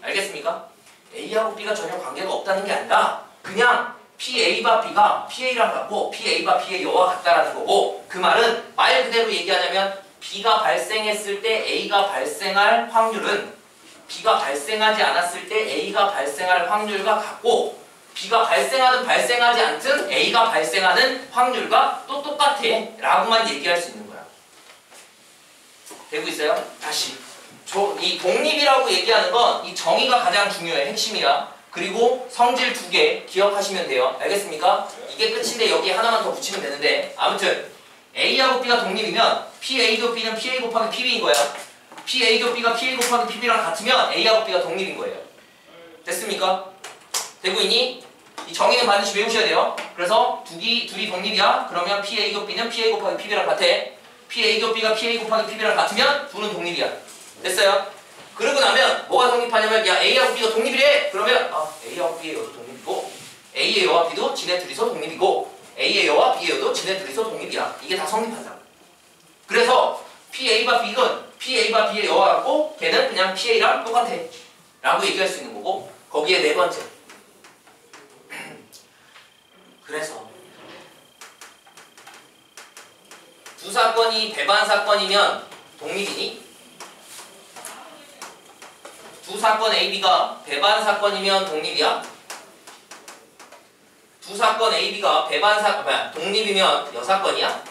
알겠습니까? A하고 B가 전혀 관계가 없다는 게 아니라 그냥 PA와 B가 PA랑 같고 PA와 B의 여와 같다라는 거고 그 말은 말 그대로 얘기하자면 B가 발생했을 때 A가 발생할 확률은 B가 발생하지 않았을 때 A가 발생할 확률과 같고 B가 발생하든 발생하지 않든 A가 발생하는 확률과 또 똑같아 라고만 얘기할 수 있는 거야. 되고 있어요? 다시 이 독립이라고 얘기하는 건 이 정의가 가장 중요해. 핵심이야. 그리고 성질 두 개 기억하시면 돼요. 알겠습니까? 이게 끝인데 여기에 하나만 더 붙이면 되는데 아무튼 A하고 B가 독립이면 PA 교 B는 PA 곱하기 PB인 거야. PA 교 B가 PA 곱하기 PB랑 같으면 A하고 B가 독립인 거예요. 됐습니까? 되고 있니? 이 정의는 반드시 외우셔야 돼요. 그래서 둘이 독립이야. 그러면 PA 교 B는 PA 곱하기 PB랑 같아. PA 교 B가 PA 곱하기 PB랑 같으면 둘은 독립이야. 됐어요? 그러고 나면 뭐가 독립하냐면 야 A하고 B가 독립이래. 그러면 A하고 B의 여도 독립이고 A의 여와 B도 지네 둘이서 독립이고 A의 여와 B의 여도 지네 둘이서 독립이야. 이게 다 성립한다. 그래서 PA와 B의 여와 같고 걔는 그냥 PA랑 똑같아 라고 얘기할 수 있는 거고 거기에 네 번째 그래서 두 사건이 배반 사건이면 독립이니? 두 사건 AB가 배반 사건이면 독립이야? 두 사건 AB가 독립이면 여사건이야?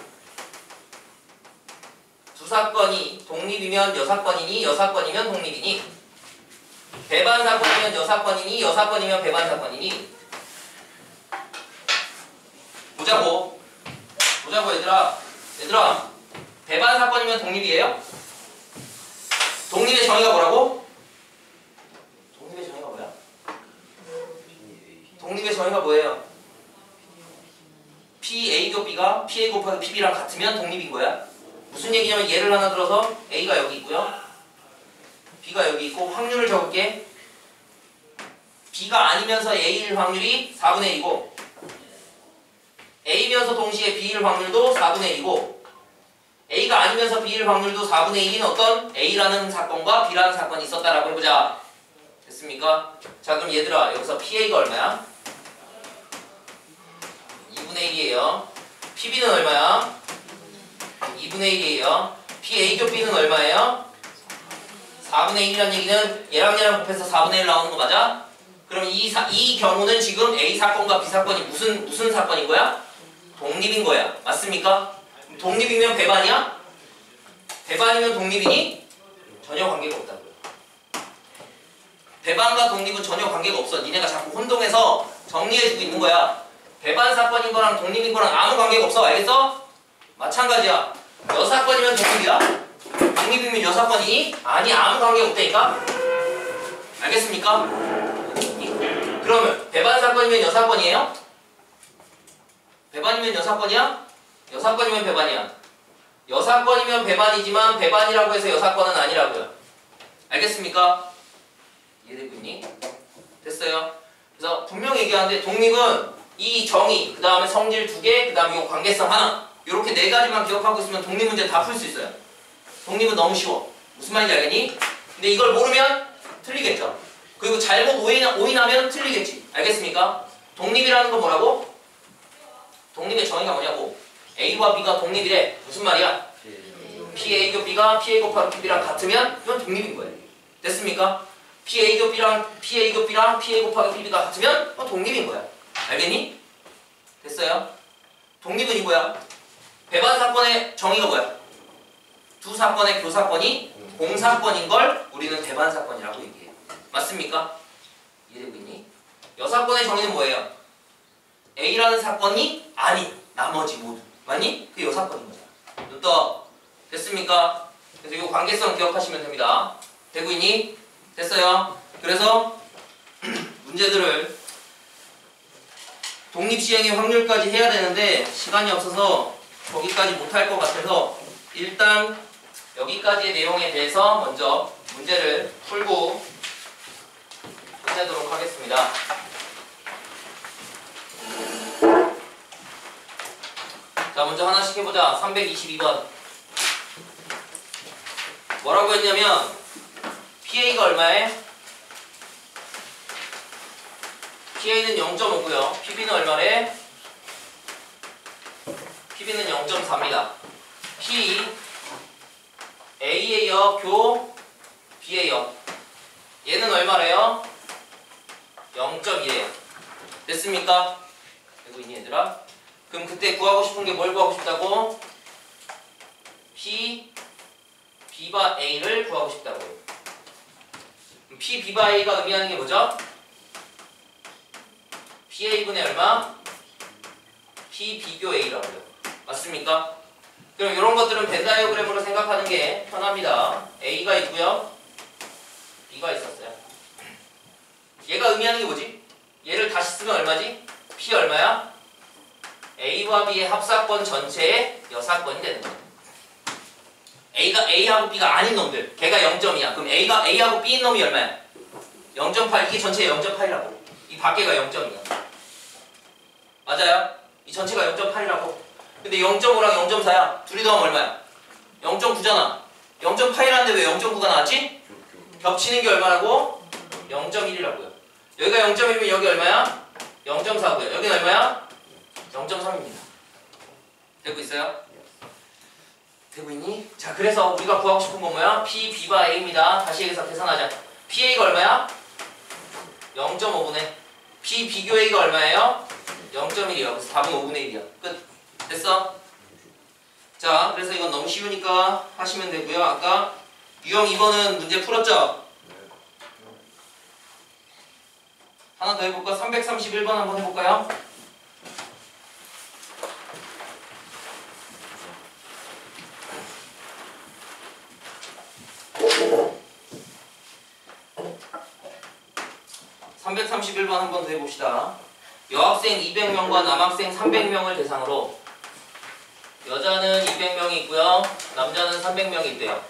두 사건이 독립이면 여사건이니? 여사건이면 독립이니? 배반 사건이면 여사건이니? 여사건이면 배반 사건이니? 보자고 얘들아 배반 사건이면 독립이에요? 독립의 정의가 뭐라고? 독립의 정의가 뭐야? 독립의 정의가 뭐예요? PA 교 B가 PA 곱하기 PB랑 같으면 독립인 거야. 무슨 얘기냐면 예를 하나 들어서 A가 여기 있고요 B가 여기 있고 확률을 적을게. B가 아니면서 A일 확률이 4분의 1이고 A면서 동시에 B일 확률도 4분의 1이고 A가 아니면서 B일 확률도 4분의 1인 어떤 A라는 사건과 B라는 사건이 있었다라고 해보자. 됐습니까? 자, 그럼 얘들아 여기서 PA가 얼마야? 2분의 1이에요. PB는 얼마야? 2분의 1이에요. PA 교 B는 얼마예요? 4분의 1이라는 얘기는 얘랑 곱해서 4분의 1 나오는 거 맞아? 그럼 이 경우는 지금 A 사건과 B 사건이 무슨 사건인 거야? 독립인 거야. 맞습니까? 독립이면 배반이야? 배반이면 독립이니? 전혀 관계가 없다고요. 배반과 독립은 전혀 관계가 없어. 니네가 자꾸 혼동해서 정리해주고 있는 거야. 배반 사건인 거랑 독립인 거랑 아무 관계가 없어. 알겠어? 마찬가지야. 여사건이면 독립이야? 독립이면 여사건이니? 아니, 아무 관계가 없다니까? 알겠습니까? 그러면 배반 사건이면 여사건이에요? 배반이면 여사건이야? 여사건이면 배반이야. 여사건이면 배반이지만 배반이라고 해서 여사건은 아니라고요. 알겠습니까? 이해되고 있니? 됐어요. 그래서 분명히 얘기하는데 독립은 이 정의, 그 다음에 성질 2개, 그 다음에 이 관계성 하나 이렇게 4가지만 기억하고 있으면 독립 문제 다 풀 수 있어요. 독립은 너무 쉬워. 무슨 말인지 알겠니? 근데 이걸 모르면 틀리겠죠. 그리고 잘못 오인하면 틀리겠지. 알겠습니까? 독립이라는 건 뭐라고? 독립의 정의가 뭐냐고? A와 B가 독립이래. 무슨 말이야? PA 교 B가 PA 곱하기 PB랑 같으면 이건 독립인 거예요. 됐습니까? PA 교 B랑 PA 곱하기 PB가 같으면 이건 독립인 거야. 알겠니? 됐어요? 독립은 이거야. 배반 사건의 정의가 뭐야? 두 사건의 교사건이 공사건인 걸 우리는 배반 사건이라고 얘기해요. 맞습니까? 이해되고 있니? 여사건의 정의는 뭐예요? A라는 사건이 아닌 나머지 모두. 맞니? 그게 여사건인 거잖아. 눈 떠. 됐습니까? 그래서 이 관계성 기억하시면 됩니다. 되고 있니? 됐어요. 그래서 문제들을 독립시행의 확률까지 해야 되는데 시간이 없어서 거기까지 못할 것 같아서 일단 여기까지의 내용에 대해서 먼저 문제를 풀고 끝내도록 하겠습니다. 자, 먼저 하나씩 해보자. 322번. 뭐라고 했냐면 PA가 얼마에? PA는 0.5고요. PB는 얼마래? PB는 0.4입니다. P A의 교 B의 얘는 얼마래요? 0.2래요. 됐습니까? 되고 있니 얘들아? 그럼 그때 구하고 싶은 게 뭘 구하고 싶다고? P B바 A를 구하고 싶다고요. P B바 A가 의미하는 게 뭐죠? PA분의 얼마? P 비교 A라고요. 맞습니까? 그럼 이런 것들은 벤 다이어그램으로 생각하는 게 편합니다. A가 있고요. B가 있었어요. 얘가 의미하는 게 뭐지? 얘를 다시 쓰면 얼마지? P 얼마야? A와 B의 합사건 전체의 여사건이 되는 거야. A가 A하고 B가 아닌 놈들. 걔가 0점이야. 그럼 A가 A하고 B인 놈이 얼마야? 0.8. 이게 전체 0.8이라고. 이 밖에가 0점이야. 맞아요? 이 전체가 0.8이라고. 근데 0.5랑 0.4야. 둘이 더하면 얼마야? 0.9잖아. 0.8이라는데 왜 0.9가 나왔지? 겹치는 게 얼마라고? 0.1이라고요. 여기가 0.1이면 여기 얼마야? 0.4고요. 여기는 얼마야? 0.3입니다. 되고 있어요? 되고 있니? 자, 그래서 우리가 구하고 싶은 건 뭐야? P, B바 A입니다. 다시 여기서 계산하자. PA가 얼마야? 0.5분의 P 비교 A가 얼마예요? 0.1이요. 그래서 답은 5분의 1이야. 끝. 됐어? 자, 그래서 이건 너무 쉬우니까 하시면 되고요. 아까 유형 2번은 문제 풀었죠? 하나 더 해볼까? 331번 한번 해볼까요? (331번) 한번 더 해봅시다. 여학생 200명과 남학생 300명을 대상으로 여자는 200명이 있고요. 남자는 300명이 있대요.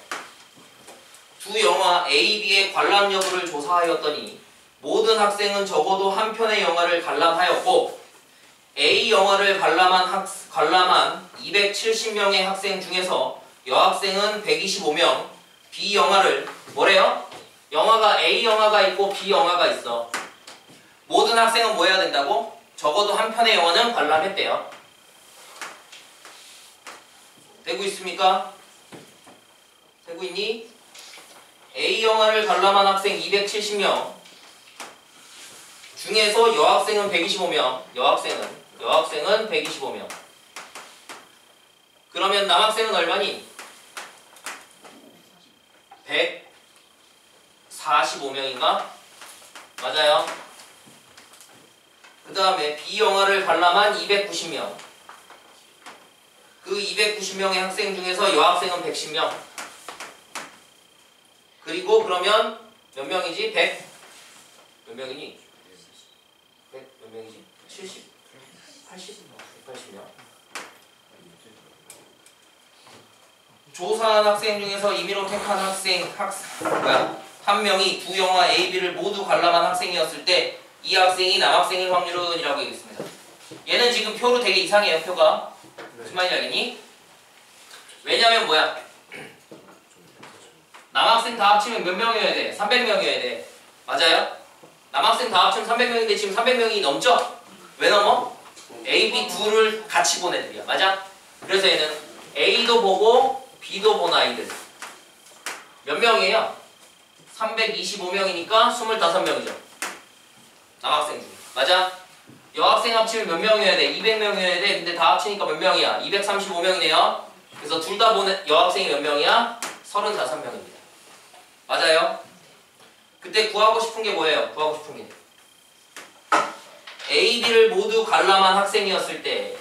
두 영화 A, B의 관람 여부를 조사하였더니 모든 학생은 적어도 한 편의 영화를 관람하였고 A 영화를 관람한 270명의 학생 중에서 여학생은 125명, B 영화를 뭐래요? 영화가 A 영화가 있고 B 영화가 있어. 모든 학생은 뭐 해야 된다고? 적어도 한 편의 영화는 관람했대요. 되고 있습니까? 되고 있니? A 영화를 관람한 학생 270명 중에서 여학생은 125명, 여학생은 125명. 그러면 남학생은 얼마니? 145명인가? 맞아요. 그 다음에 B 영화를 관람한 290명. 그 290명의 학생 중에서 여학생은 110명. 그리고 그러면 몇 명이지? 100? 몇 명이니? 100 몇 명이지? 70? 80? 180명. 조사한 학생 중에서 임의로 택한 한 명이 두 영화 A, B를 모두 관람한 학생이었을 때 이 학생이 남학생일 확률은이라고 얘기했습니다. 얘는 지금 표로 되게 이상해요. 표가 무슨 말인지 알겠니? 왜냐면 뭐야? 남학생 다 합치면 몇 명이어야 돼? 300명이어야 돼. 맞아요? 남학생 다 합치면 300명인데 지금 300명이 넘죠? 왜 넘어? A, B 둘을 같이 본 애들이야. 맞아? 그래서 얘는 A도 보고 B도 본 아이들. 몇 명이에요? 325명이니까 25명이죠. 남학생 중에. 맞아? 여학생 합치면 몇 명이어야 돼? 200명이어야 돼. 근데 다 합치니까 몇 명이야? 235명이네요. 그래서 둘 다 보는 여학생이 몇 명이야? 35명입니다. 맞아요? 그때 구하고 싶은 게 뭐예요? 구하고 싶은 게 A, B를 모두 관람한 학생이었을 때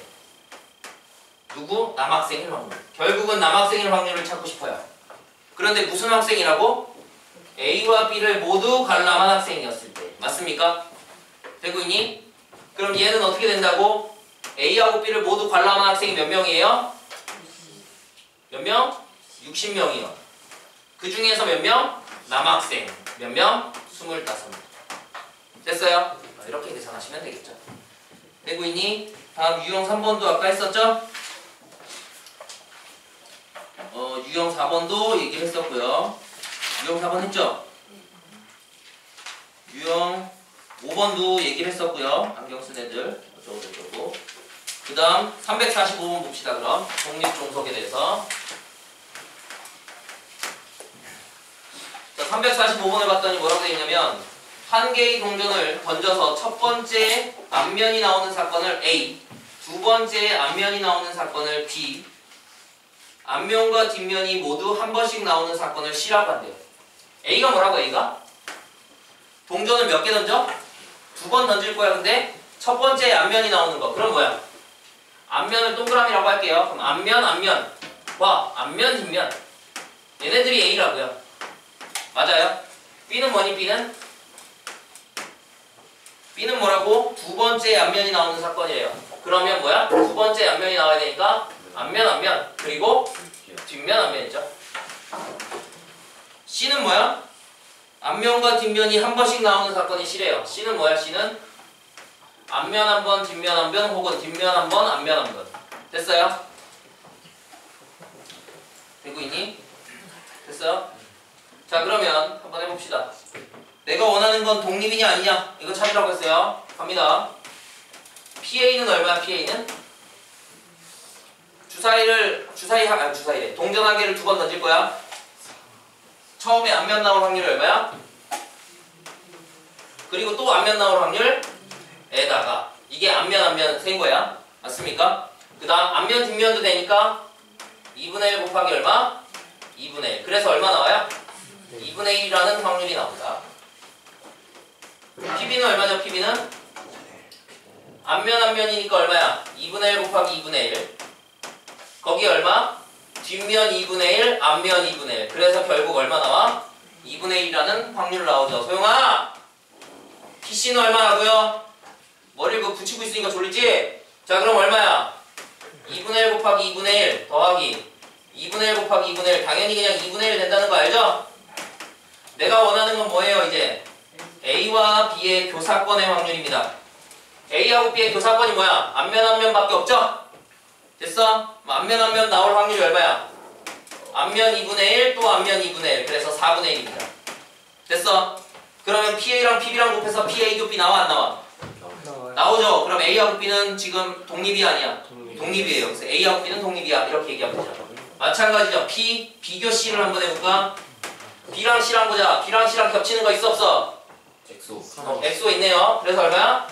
누구? 남학생일 확률. 결국은 남학생일 확률을 찾고 싶어요. 그런데 무슨 학생이라고? A와 B를 모두 관람한 학생이었을 때. 맞습니까? 되고 있니? 그럼 얘는 어떻게 된다고? A하고 B를 모두 관람한 학생이 몇 명이에요? 몇 명? 60명이요. 그 중에서 몇 명? 남학생. 몇 명? 25명. 됐어요? 이렇게 계산하시면 되겠죠. 되고 있니? 다음 유형 3번도 아까 했었죠? 유형 4번도 얘기를 했었고요. 유형 4번 했죠? 유형 5번도 얘기를 했었고요. 안경 쓴 애들 어쩌고 저쩌고. 그 다음 345번 봅시다. 그럼 독립종속에 대해서. 자, 345번을 봤더니 뭐라고 되어 있냐면 한 개의 동전을 던져서 첫 번째 앞면이 나오는 사건을 A, 두 번째 앞면이 나오는 사건을 B, 앞면과 뒷면이 모두 한 번씩 나오는 사건을 C라고 한대요. A가 뭐라고? A가? 동전을 몇 개 던져? 2번 던질 거야. 근데 첫 번째 앞면이 나오는 거. 그럼 뭐야? 앞면을 동그라미라고 할게요. 그럼 앞면, 앞면과 앞면, 뒷면. 얘네들이 A라고요. 맞아요? B는 뭐니? B는 뭐라고? 두 번째 앞면이 나오는 사건이래요. 그러면 뭐야? 두 번째 앞면이 나와야 되니까 앞면, 앞면. 그리고 뒷면, 앞면이죠. C는 뭐야? 앞면과 뒷면이 한 번씩 나오는 사건이 C래요. C는 뭐야? C는 앞면 한 번, 뒷면 한 번, 혹은 뒷면 한 번, 앞면 한 번. 됐어요? 되고 있니? 됐어요? 자, 그러면 한번 해봅시다. 내가 원하는 건 독립이냐 아니냐? 이거 찾으라고 했어요. 갑니다. PA는 얼마야? PA는? 주사위래. 동전 한 개를 2번 던질 거야. 처음에 앞면 나올 확률이 얼마야? 그리고 또 앞면 나올 확률에다가 이게 앞면 센 거야. 맞습니까? 그 다음 앞면 뒷면도 되니까 2분의 1 곱하기 얼마? 2분의 1. 그래서 얼마 나와요? 2분의 1이라는 확률이 나온다. PB는 얼마죠? PB는? 앞면이니까 얼마야? 2분의 1 곱하기 2분의 1. 거기 얼마? 뒷면 2분의 1, 앞면 2분의 1. 그래서 결국 얼마 나와? 2분의 1이라는 확률 나오죠. 소영아! PC는 얼마라고요? 머리를 붙이고 있으니까 졸리지? 자, 그럼 얼마야? 2분의 1 곱하기 2분의 1 더하기 2분의 1 곱하기 2분의 1. 당연히 그냥 2분의 1 된다는 거 알죠? 내가 원하는 건 뭐예요, 이제? A와 B의 교사권의 확률입니다. A하고 B의 교사권이 뭐야? 앞면 밖에 없죠? 됐어? 앞면 나올 확률이 얼마야? 앞면 2분의 1, 또 앞면 2분의 1. 그래서 4분의 1입니다. 됐어? 그러면 PA랑 PB랑 곱해서 PA 교 B 나와 안 나와? 나오죠? 그럼 A하고 B는 지금 독립이 아니야? 독립이에요. 그래서 A하고 B는 독립이야. 이렇게 얘기하면 되죠. 마찬가지죠. P, 비교 C를 한번 해볼까? B랑 C랑 보자. B랑 C랑 겹치는 거 있어 없어? 엑소 있네요. 그래서 얼마야?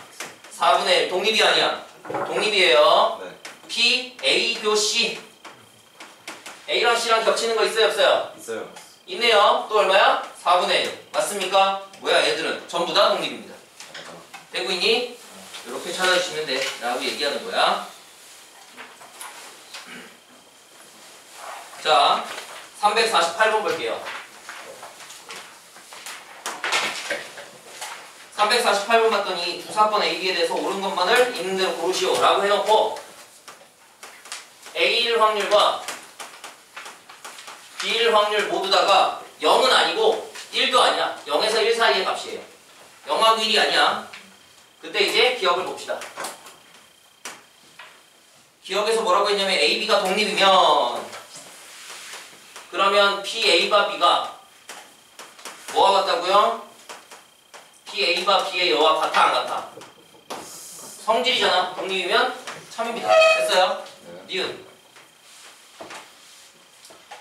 4분의 1. 독립이 아니야. 독립이에요. 네. P, A, 교 C. A랑 C랑 겹치는 거 있어요 없어요? 있어요. 있네요. 또 얼마야? 4분의 1. 맞습니까? 뭐야 얘들은 전부 다 독립입니다. 되고 있니? 이렇게 찾아주시면 돼 라고 얘기하는 거야. 자, 348번 볼게요. 348번 봤더니 두 사건 AB에 대해서 옳은 것만을 있는 대로 고르시오 라고 해놓고 A일 확률과 B일 확률 모두 다가 0은 아니고 1도 아니야. 0에서 1 사이의 값이에요. 0하고 1이 아니야. 그때 이제 기억을 봅시다. 기억에서 뭐라고 했냐면 AB가 독립이면 그러면 PA와 B가 뭐와 같다고요? PA바 B의 여와 같아 안 같아? 성질이잖아. 독립이면 참입니다. 됐어요? 니은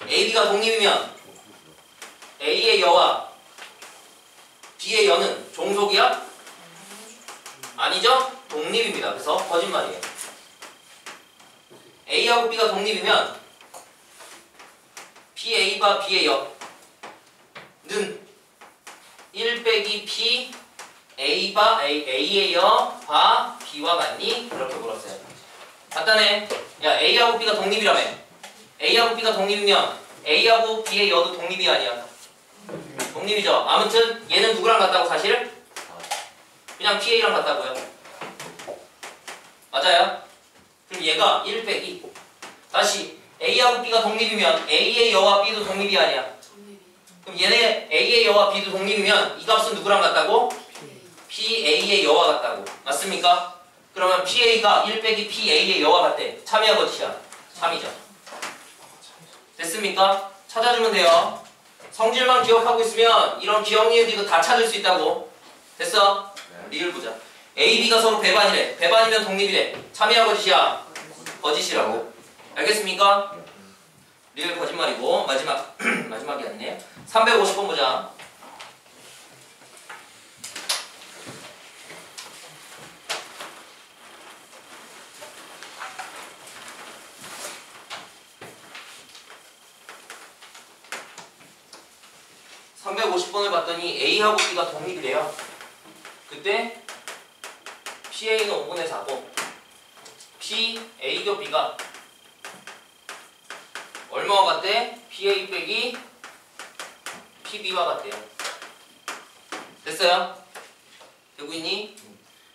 AB가 독립이면 A의 여와 B의 여는 종속이야? 아니죠? 독립입니다. 그래서 거짓말이에요. A하고 B가 독립이면 PA바 B의 여는 1 빼기 P A의 여바 B와 같니? 이렇게 물었어요. 간단해. 야, A하고 B가 독립이라며. A하고 B가 독립이면 A하고 B의 여도 독립이 아니야. 독립이죠. 아무튼 얘는 누구랑 같다고 사실? 그냥 PA랑 같다고요. 맞아요? 그럼 얘가 1 빼기 다시 A하고 B가 독립이면 A의 여와 B도 독립이 아니야. 그럼 얘네 A의 여와 B도 독립이면 이 값은 누구랑 같다고? PA의 여와 같다고. 맞습니까? 그러면 PA가 1 빼기 PA의 여와 같대. 참이야 거짓이야? 참이죠. 됐습니까? 찾아주면 돼요. 성질만 기억하고 있으면 이런 기억니은 이거 다 찾을 수 있다고. 됐어? 리을 보자. A, B가 서로 배반이래. 배반이면 독립이래. 참이야 거짓이야? 거짓이라고. 알겠습니까? 리을 거짓말이고 마지막이 아니네. 350번 보자. (350번을) 봤더니 A하고 B가 독립이래요. 그때 PA는 5분의 4고 PA 교 B가 얼마와 같대? PA 빼기 PB와 같대요. 됐어요? 되고 있니?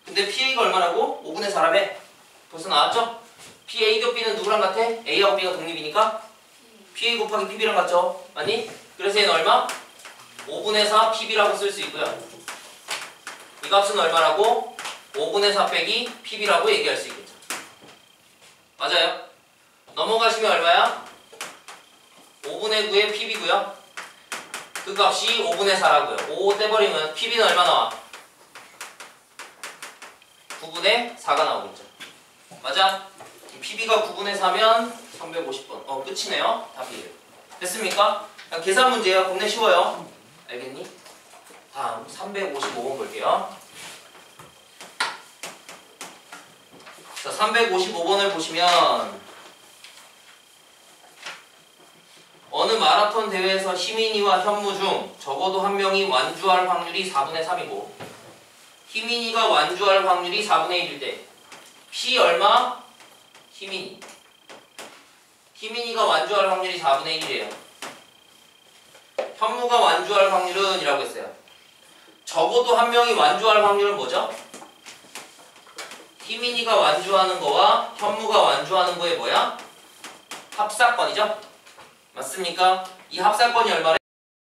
근데 PA가 얼마라고? 5분의 4라며? 벌써 나왔죠? PA 교 B는 누구랑 같아? A하고 B가 독립이니까 PA 곱하기 PB랑 같죠? 맞니? 그래서 얘는 얼마? 5분의 4 PB라고 쓸 수 있고요. 이 값은 얼마라고? 5분의 4 빼기 PB라고 얘기할 수 있겠죠. 맞아요? 넘어가시면 얼마야? 5분의 9의 PB고요. 그 값이 5분의 4라고요. 5 떼버리면 PB는 얼마 나와? 9분의 4가 나오겠죠. 맞아? PB가 9분의 4면 350번. 끝이네요. 답이. 됐습니까? 계산 문제예요. 겁내 쉬워요. 알겠니? 다음 355번 볼게요. 자, 355번을 보시면 어느 마라톤 대회에서 희민이와 현무 중 적어도 한 명이 완주할 확률이 4분의 3이고 희민이가 완주할 확률이 4분의 1일 때 P 얼마? 희민이. 희민이가 완주할 확률이 4분의 1이에요. 현무가 완주할 확률은 이라고 했어요. 적어도 한 명이 완주할 확률은 뭐죠? 희민이가 완주하는 거와 현무가 완주하는 거의 뭐야? 합사건이죠? 맞습니까? 이 합사건이 얼마래?